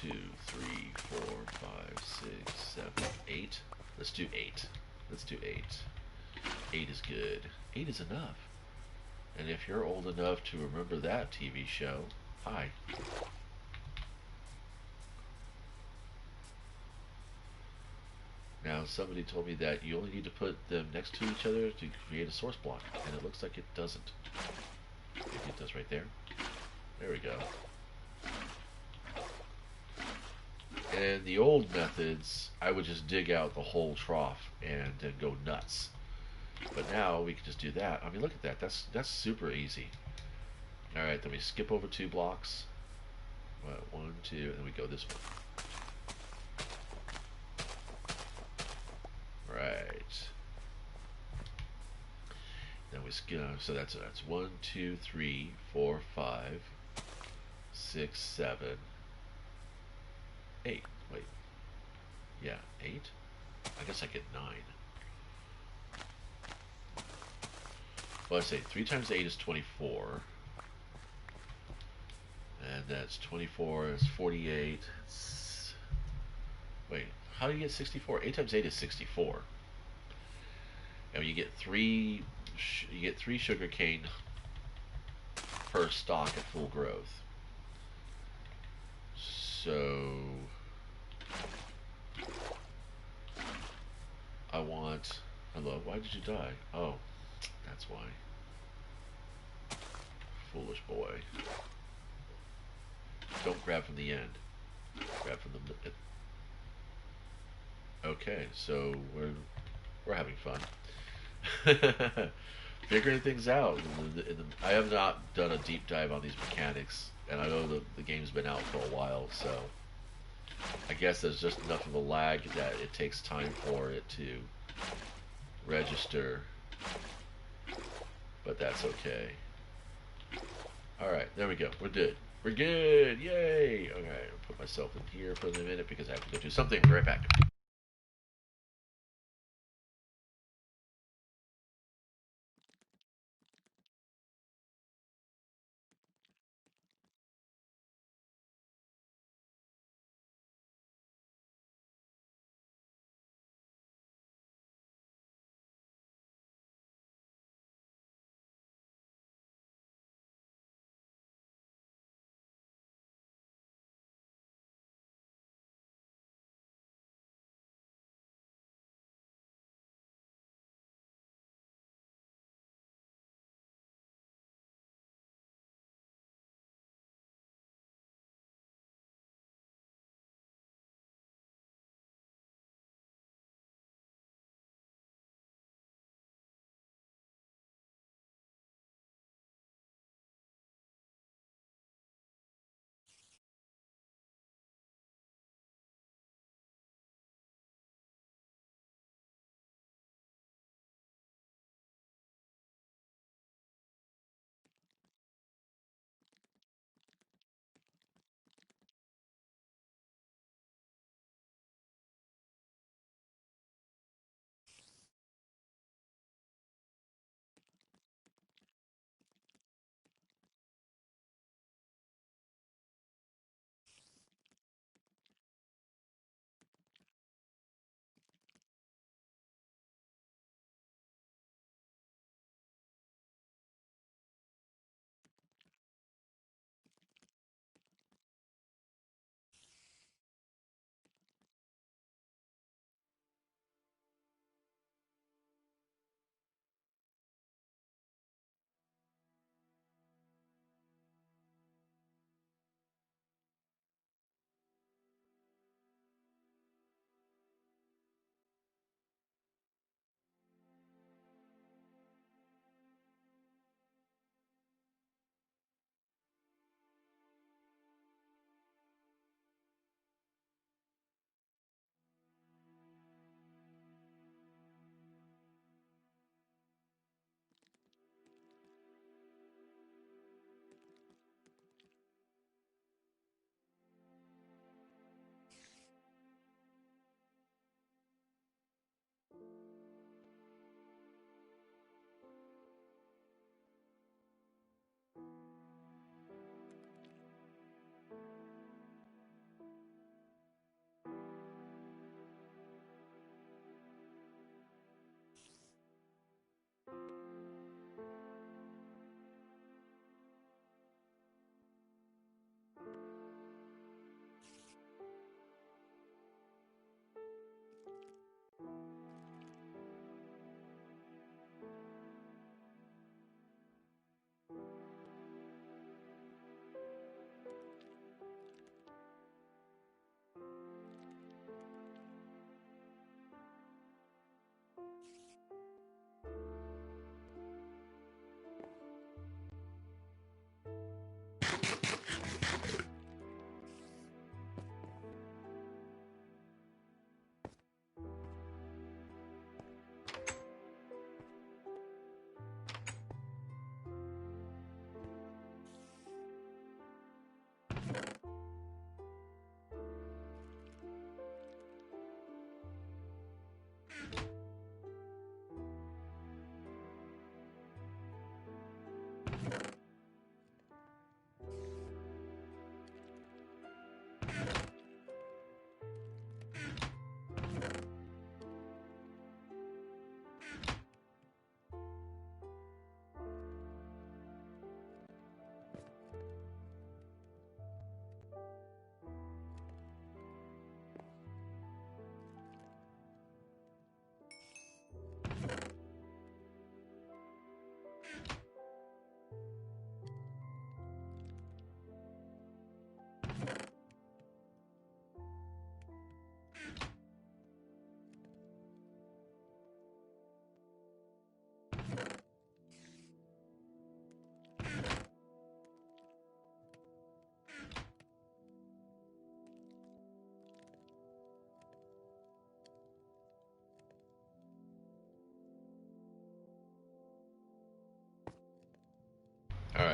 2, 3, 4, 5, 6, 7, 8. Let's do 8. Let's do 8. 8 is good. 8 is enough. And if you're old enough to remember that TV show, hi. Now, somebody told me that you only need to put them next to each other to create a source block, and it looks like it doesn't. Maybe it does right there. There we go. And the old methods, I would just dig out the whole trough and then go nuts. But now we can just do that. I mean, look at that. That's super easy. All right, then we skip over 2 blocks. What, 1, 2, and then we go this one. Right. Then we skip. So that's 1, 2, 3, 4, 5, 6, 7, 8. Wait. Yeah, 8. I guess I get 9. Well, I say 3 times 8 is 24. And that's 24 is 48. Wait, how do you get 64? 8 times 8 is 64. And you get 3 sugar cane per stalk at full growth. So I want. Hello, why did you die? Oh, that's why. Foolish boy. Don't grab from the end. Grab from the. Okay, so we're having fun. Figuring things out. I have not done a deep dive on these mechanics, and I know the game's been out for a while, so I guess there's just enough of a lag that it takes time for it to register, but that's okay. Alright, there we go. We're good. We're good! Yay! Okay, I'll put myself in here for a minute because I have to go do something. Be right back.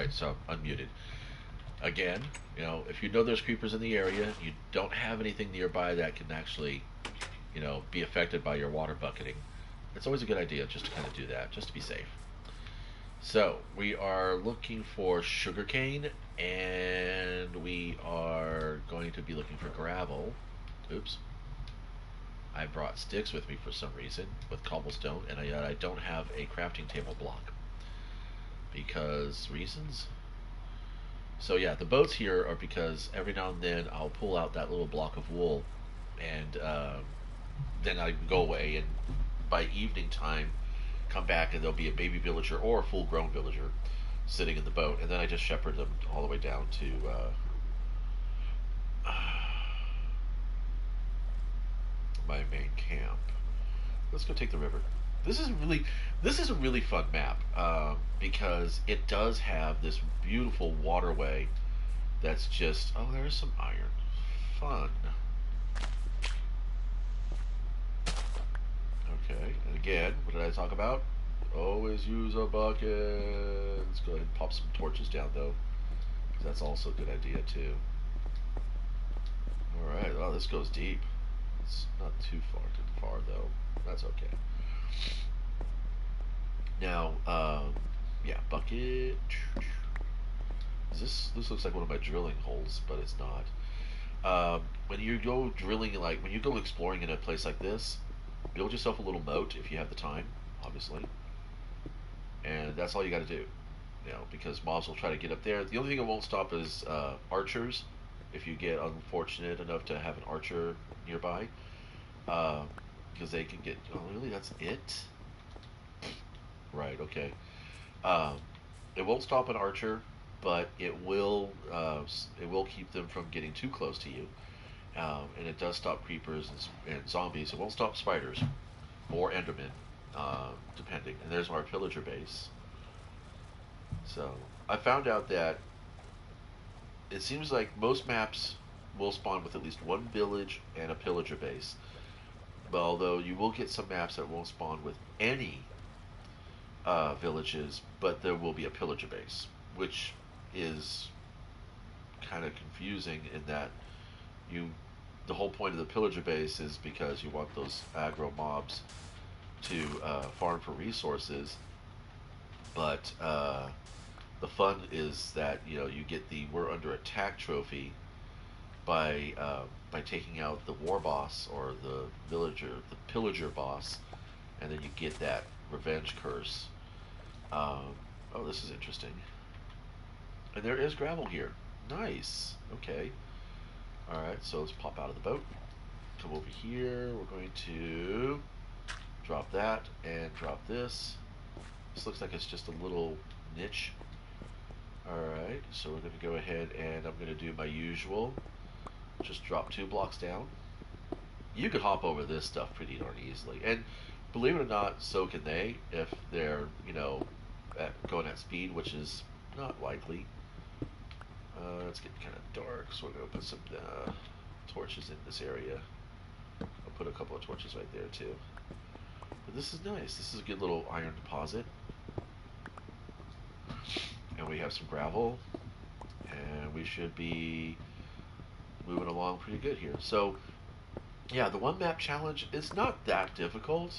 Alright, so unmuted. Again, if you know there's creepers in the area, you don't have anything nearby that can actually, be affected by your water bucketing, it's always a good idea just to kind of do that, just to be safe. So, we are looking for sugarcane, and we are going to be looking for gravel. Oops. I brought sticks with me for some reason, with cobblestone, and I don't have a crafting table block. Because reasons? So yeah, the boats here are because every now and then I'll pull out that little block of wool, and then I go away, and by evening time, come back, and there'll be a baby villager or a full-grown villager sitting in the boat, and then I just shepherd them all the way down to my main camp. Let's go take the river. This is a really fun map, because it does have this beautiful waterway that's just, oh, there's some iron. Fun. Okay, and again, what did I talk about? Always use a bucket. Let's go ahead and pop some torches down, though, because that's also a good idea, too. Alright, oh, this goes deep. It's not too far, though. That's okay. Now, yeah, bucket. This looks like one of my drilling holes, but it's not. When you go drilling, like when you go exploring in a place like this, build yourself a little moat if you have the time, obviously, and that's all you got to do. Because mobs will try to get up there. The only thing that won't stop is archers. If you get unfortunate enough to have an archer nearby, because they can get. Oh, really? That's it? Right. Okay. Um, it won't stop an archer, but it will keep them from getting too close to you, and it does stop creepers and zombies. It won't stop spiders or endermen, depending. And there's our pillager base. So I found out that it seems like most maps will spawn with at least one village and a pillager base. But although you will get some maps that won't spawn with any villages, but there will be a pillager base, which is kind of confusing in that the whole point of the pillager base is because you want those aggro mobs to farm for resources, but the fun is that you get the "we're under attack" trophy by taking out the war boss or the pillager boss, and then you get that revenge curse. Oh, this is interesting. And there is gravel here. Nice. Okay. Alright, so let's pop out of the boat. Come over here. We're going to drop that and drop this. This looks like it's just a little niche. Alright, so we're going to go ahead and I'm going to do my usual. Just drop 2 blocks down. You could hop over this stuff pretty darn easily. And believe it or not, so can they if they're, going at speed, which is not likely. It's getting kind of dark, so we're going to put some torches in this area. I'll put a couple of torches right there, too. But this is nice. This is a good little iron deposit. And we have some gravel. And we should be moving along pretty good here. So, yeah, the one map challenge is not that difficult.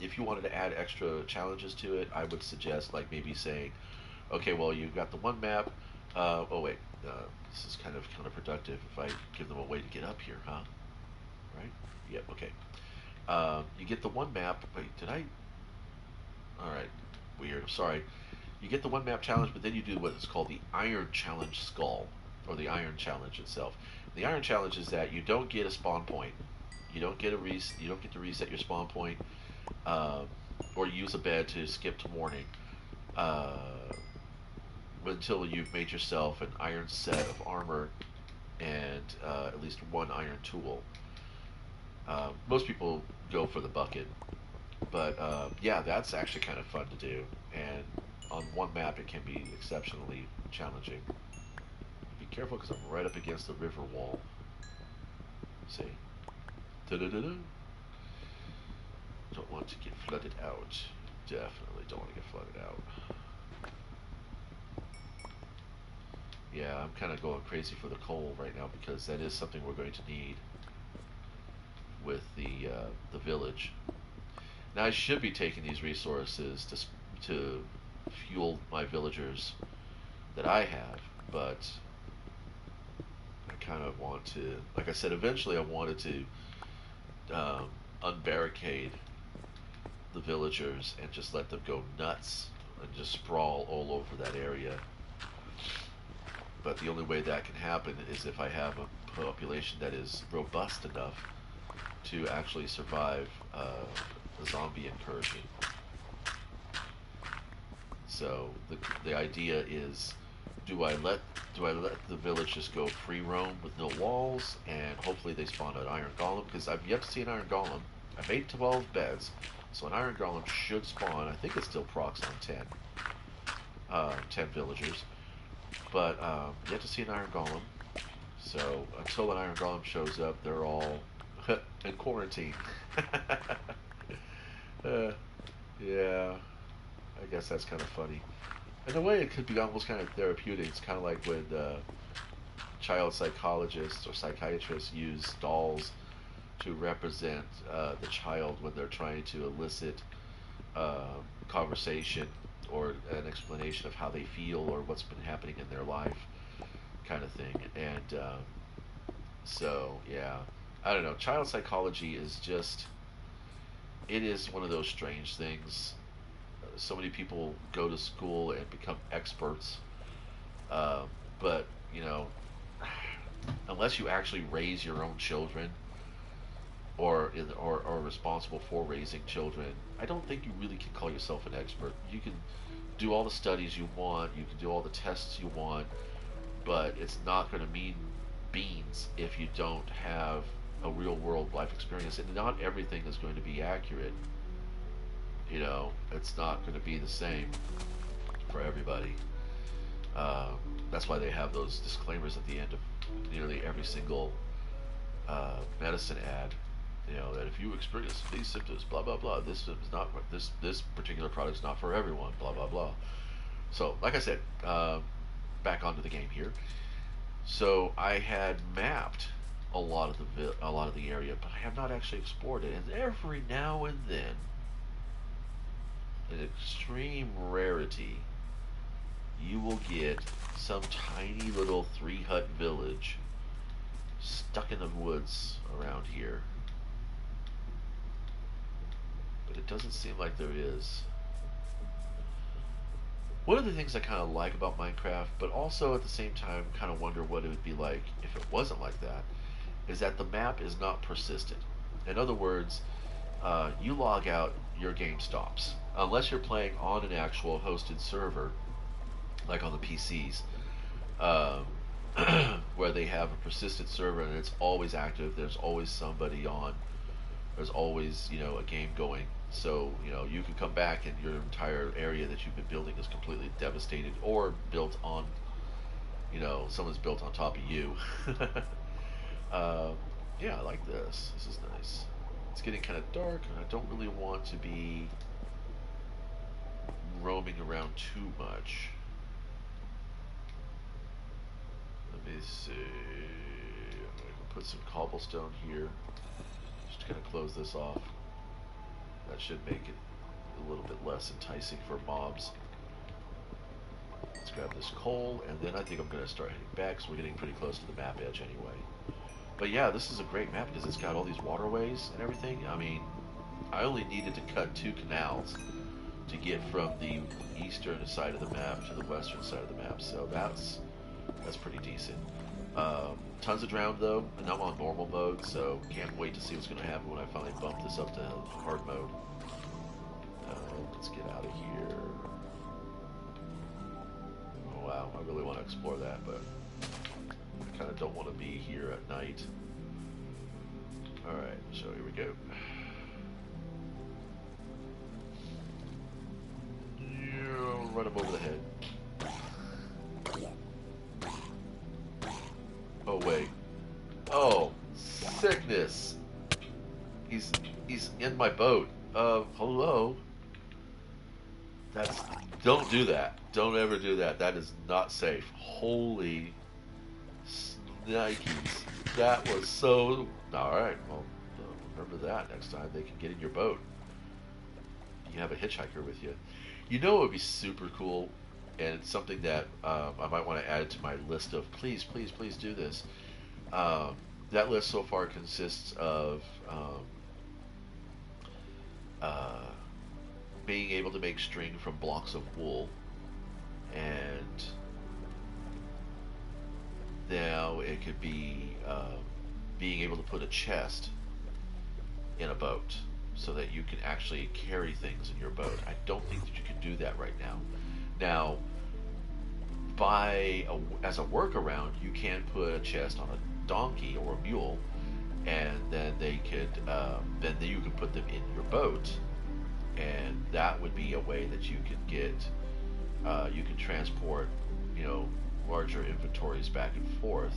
If you wanted to add extra challenges to it, I would suggest like maybe saying, okay, well, you've got the one map. Oh wait, this is kind of counterproductive if I give them a way to get up here, huh? Right? Yep. Okay. You get the one map. Wait, did I? All right. Weird. Sorry. You get the one map challenge, but then you do what is called the Iron Challenge Skull, or the Iron Challenge itself. The Iron Challenge is that you don't get a spawn point. You don't get to reset your spawn point, or use a bed to skip to morning, until you've made yourself an iron set of armor and at least one iron tool. Most people go for the bucket, but yeah, that's actually kind of fun to do. And on one map, it can be exceptionally challenging. Be careful because I'm right up against the river wall. See? Da-da-da-da. Don't want to get flooded out. Definitely don't want to get flooded out. Yeah, I'm kind of going crazy for the coal right now because that is something we're going to need with the village. Now I should be taking these resources to fuel my villagers that I have, but I kind of want to, like I said, eventually I wanted to unbarricade the villagers and just let them go nuts and just sprawl all over that area. But the only way that can happen is if I have a population that is robust enough to actually survive a zombie incursion. So the idea is, do I let the village just go free roam with no walls, and hopefully they spawn an iron golem? Because I've yet to see an iron golem. I've made 12 beds, so an iron golem should spawn. I think it still procs on 10 villagers, but yet to see an iron golem. So until an iron golem shows up, they're all in quarantine. uh, yeah, I guess that's kind of funny. In a way, it could be almost kind of therapeutic. It's kind of like when child psychologists or psychiatrists use dolls to represent the child when they're trying to elicit conversation or an explanation of how they feel or what's been happening in their life, kind of thing. And so, yeah, I don't know. Child psychology is just, it is one of those strange things. So many people go to school and become experts, uh, but you know, unless you actually raise your own children or are responsible for raising children, I don't think you really can call yourself an expert. You can do all the studies you want, you can do all the tests you want, but it's not going to mean beans if you don't have a real world life experience, and not everything is going to be accurate. You know, it's not going to be the same for everybody. Uh, that's why they have those disclaimers at the end of nearly every single medicine ad. You know that if you experience these symptoms, blah blah blah, this is not this particular product is not for everyone, blah blah blah. So, like I said, back onto the game here. So I had mapped a lot of the area, but I have not actually explored it. And every now and then, an extreme rarity, you will get some tiny little 3 hut village stuck in the woods around here. But it doesn't seem like there is. One of the things I kind of like about Minecraft, but also at the same time kind of wonder what it would be like if it wasn't like that, is that the map is not persistent. In other words, you log out, your game stops. Unless you're playing on an actual hosted server, like on the PCs, um, where they have a persistent server and it's always active, there's always somebody on, there's always, you know, a game going. So, you know, you can come back and your entire area that you've been building is completely devastated or built on, you know, someone's built on top of you. uh, yeah, I like this. This is nice. It's getting kind of dark, and I don't really want to be roaming around too much. Let me see. I'm going to put some cobblestone here. Just to kind of close this off. That should make it a little bit less enticing for mobs. Let's grab this coal, and then I think I'm going to start heading back, so we're getting pretty close to the map edge anyway. But yeah, this is a great map because it's got all these waterways and everything. I mean, I only needed to cut 2 canals to get from the eastern side of the map to the western side of the map, so that's pretty decent. Tons of drowned though, and I'm on normal mode, so can't wait to see what's going to happen when I finally bump this up to hard mode. Let's get out of here. Oh wow, I really want to explore that, but I kind of don't want to be here at night. Alright, so here we go. Yeah, run him over the head. Oh wait. Oh, sickness. He's in my boat. Hello. Don't do that. Don't ever do that. That is not safe. Holy Nikes. That was so. Alright, well, remember that next time they can get in your boat. You have a hitchhiker with you. You know it would be super cool, and it's something that I might want to add to my list of please, please, please do this. That list so far consists of uh, being able to make string from blocks of wool, and now it could be being able to put a chest in a boat so that you can actually carry things in your boat. I don't think that you can do that right now. Now, as a workaround, you can put a chest on a donkey or a mule, and then then you can put them in your boat, and that would be a way that you could get you can transport, larger inventories back and forth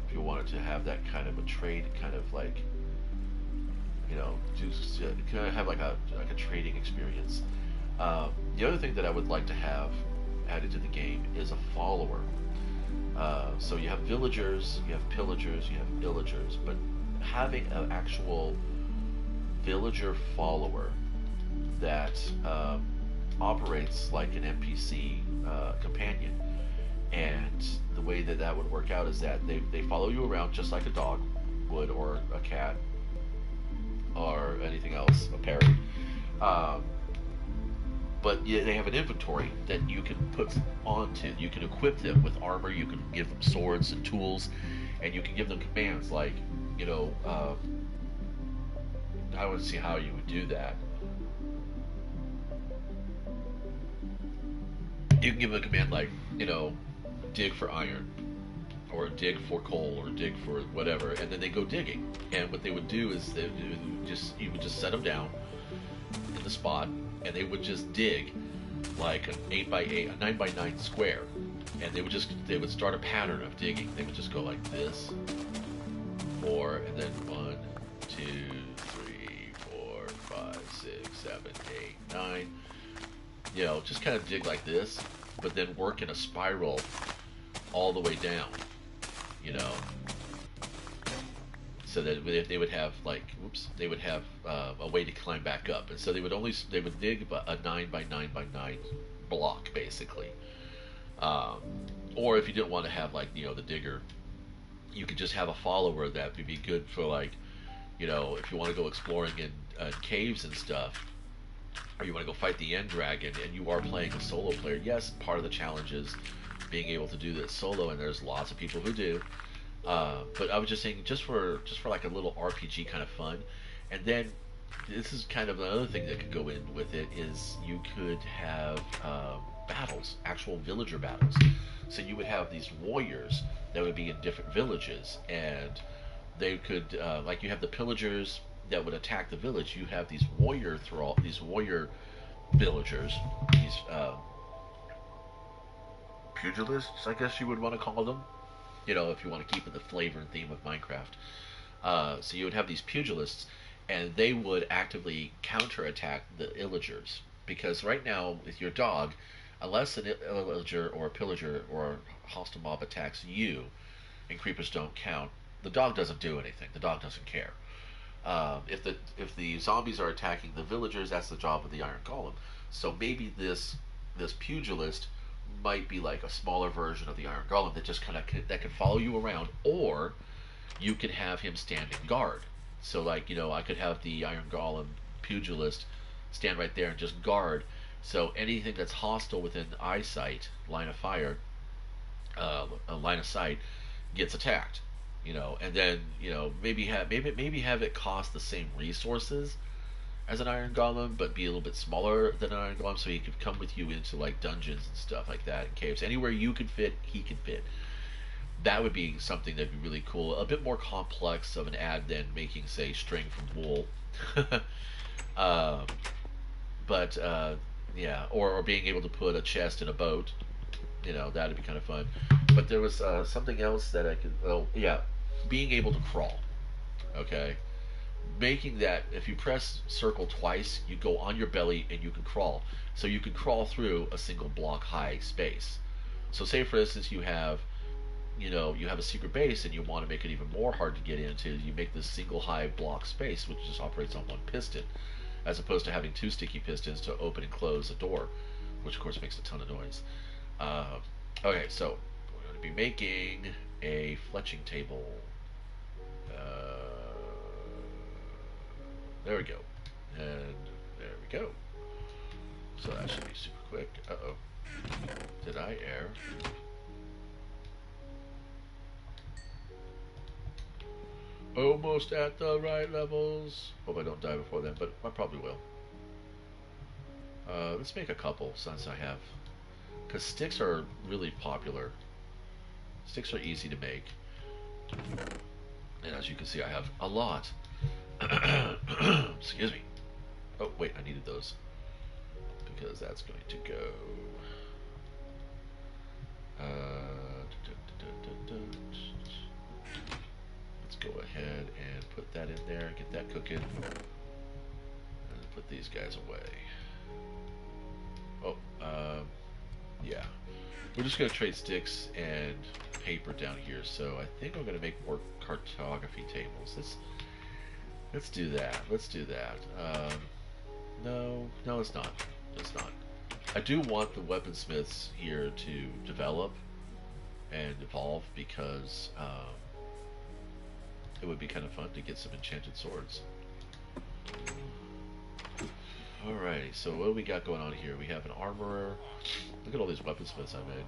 if you wanted to have that kind of a trade, kind of like, do kind of have like a trading experience. The other thing that I would like to have added to the game is a follower. So you have villagers, you have pillagers, you have illagers, but having an actual villager follower that operates like an NPC companion. And the way that that would work out is that they follow you around just like a dog would, or a cat, or anything else, a parrot. But they have an inventory that you can put onto. You can equip them with armor. You can give them swords and tools, and you can give them commands like, I would see how you would do that. You can give them a command like, dig for iron, or dig for coal, or dig for whatever, and then they go digging. And what they would do is you would just set them down in the spot, and they would just dig like an 8x8, a 9x9 square, and they would start a pattern of digging. They would just go like this, 4, and then 1, 2, 3, 4, 5, 6, 7, 8, 9. Just kind of dig like this, but then work in a spiral all the way down. So that they would have they would have a way to climb back up, and so they would dig a 9x9x9 block basically. Or if you didn't want to have the digger, you could just have a follower that would be good for if you want to go exploring in caves and stuff, or you want to go fight the end dragon, and you are playing a solo player. Yes, part of the challenge is being able to do this solo, and there's lots of people who do. But I was just saying, just for like a little RPG kind of fun. And then this is kind of another thing that could go in with it, is you could have battles, actual villager battles. So you would have these warriors that would be in different villages, and they could you have the pillagers that would attack the village. You have these warrior villagers, these pugilists, I guess you would want to call them. If you want to keep in the flavor and theme of Minecraft. So you would have these pugilists, and they would actively counterattack the illagers. Because right now, with your dog, unless an illager or a pillager or a hostile mob attacks you, and creepers don't count, the dog doesn't do anything. The dog doesn't care. If the zombies are attacking the villagers, that's the job of the Iron Golem. So maybe this pugilist might be like a smaller version of the Iron Golem that just that can follow you around, or you could have him standing guard. So I could have the Iron Golem pugilist stand right there and just guard. So anything that's hostile within eyesight, line of fire, line of sight, gets attacked. And then maybe have it cost the same resources as an Iron Golem, but be a little bit smaller than an Iron Golem, so he could come with you into dungeons and stuff like that, and caves. Anywhere you could fit, he could fit. That would be something that'd be really cool. A bit more complex of an ad than making, say, string from wool. Yeah, or being able to put a chest in a boat. That'd be kind of fun. But there was something else that I could. Oh, yeah, being able to crawl. Okay. making that if you press circle twice, you go on your belly and you can crawl. So you can crawl through a single block high space. So say for instance you have a secret base and you want to make it even more hard to get into, you make this single high block space which just operates on one piston, as opposed to having two sticky pistons to open and close a door, which of course makes a ton of noise. Okay, so we're going to be making a fletching table. There we go. And there we go. So that should be super quick. Uh-oh. Did I err? Almost at the right levels. Hope I don't die before then, but I probably will. Let's make a couple since I have... Because sticks are really popular. Sticks are easy to make. And as you can see, I have a lot. Excuse me. Oh, wait, I needed those. Because that's going to go... Let's go ahead and put that in there, get that cooking. And put these guys away. Oh, yeah. We're just going to trade sticks and paper down here, so I think I'm going to make more cartography tables. Let's do that. Let's do that. No, it's not. It's not. I do want the weaponsmiths here to develop and evolve because it would be kind of fun to get some enchanted swords. Alrighty, so what do we got going on here? We have an armorer. Look at all these weaponsmiths I made.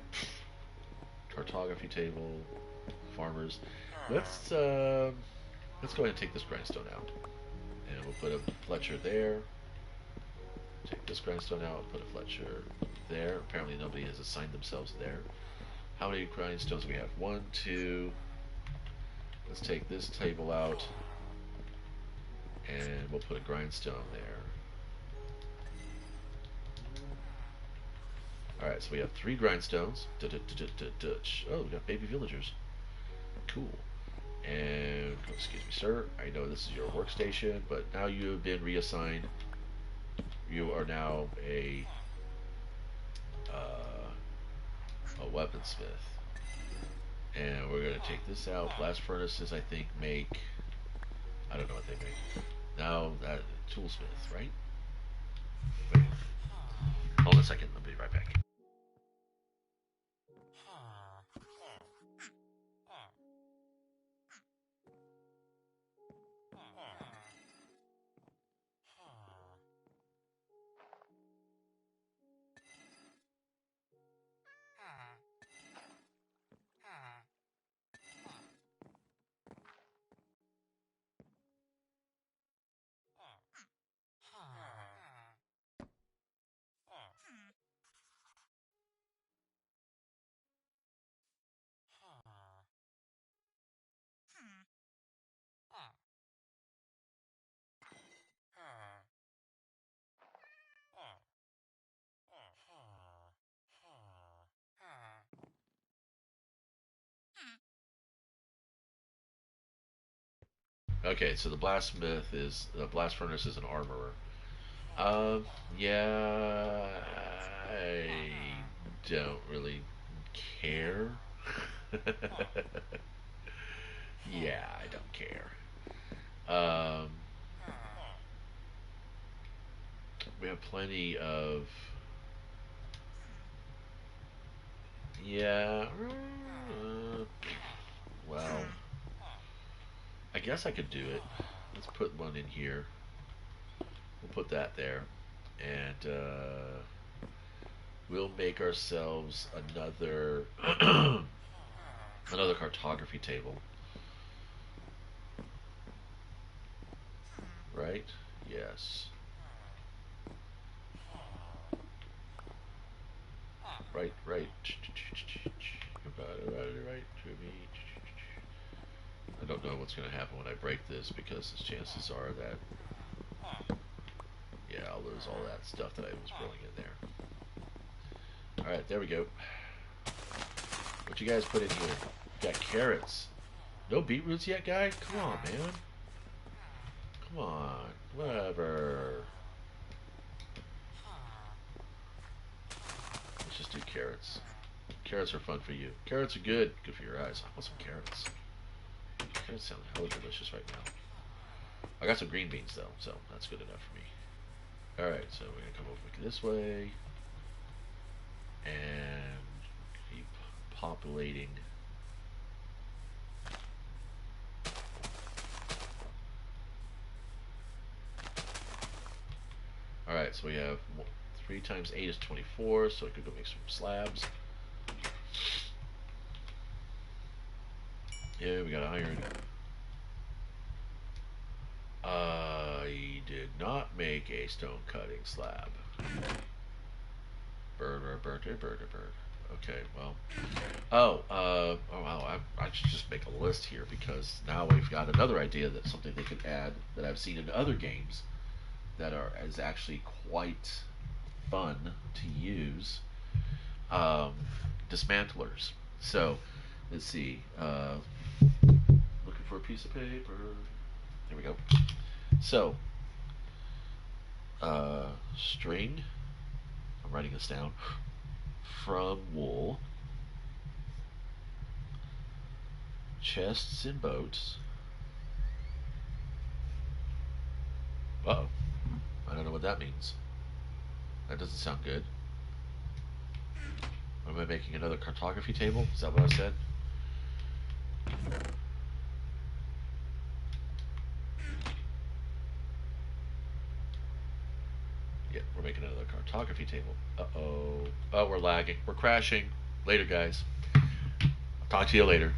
Cartography table, farmers. Let's go ahead and take this grindstone out, and we'll put a Fletcher there. Take this grindstone out, put a Fletcher there. Apparently nobody has assigned themselves there. How many grindstones do we have? 1, 2. Let's take this table out, and we'll put a grindstone there. Alright, so we have 3 grindstones. Oh, we got baby villagers. Cool. And, excuse me, sir, I know this is your workstation, but now you have been reassigned. You are now a weaponsmith. And we're going to take this out. Blast furnaces, I think, make... I don't know what they make. Now, that toolsmith, right? Wait. Hold on a second. I'll be right back. Okay, so the blast furnace is an armorer. Yeah, I don't really care. Yeah, I don't care. We have plenty of... Yeah, well, I guess I could do it. Let's put one in here. We'll put that there. And we'll make ourselves another another cartography table. Right? Yes. Right. Right to me. I don't know what's going to happen when I break this, because the chances are that, yeah, I'll lose all that stuff that I was throwing in there. Alright, there we go. What you guys put in here? Got carrots. No beetroots yet, guy? Come on, man. Come on. Whatever. Let's just do carrots. Carrots are fun for you. Carrots are good. Good for your eyes. I want some carrots. Carrots sound hella delicious right now. I got some green beans though, so that's good enough for me. Alright, so we're going to come over this way. And keep populating. Alright, so we have 3 times 8 is 24, so I could go make some slabs. Yeah, we got iron. I did not make a stone cutting slab. Bird. Okay, well. Oh wow, I should just make a list here because now we've got another idea that's something they could add that I've seen in other games that is actually quite fun to use. Dismantlers. So, let's see. Looking for a piece of paper. There we go. So, string. I'm writing this down. From wool. Chests and boats. Uh-oh. I don't know what that means. That doesn't sound good. Am I making another cartography table? Is that what I said? Yeah, we're making another cartography table. Uh-oh. Oh, we're lagging. We're crashing. Later, guys. I'll talk to you later.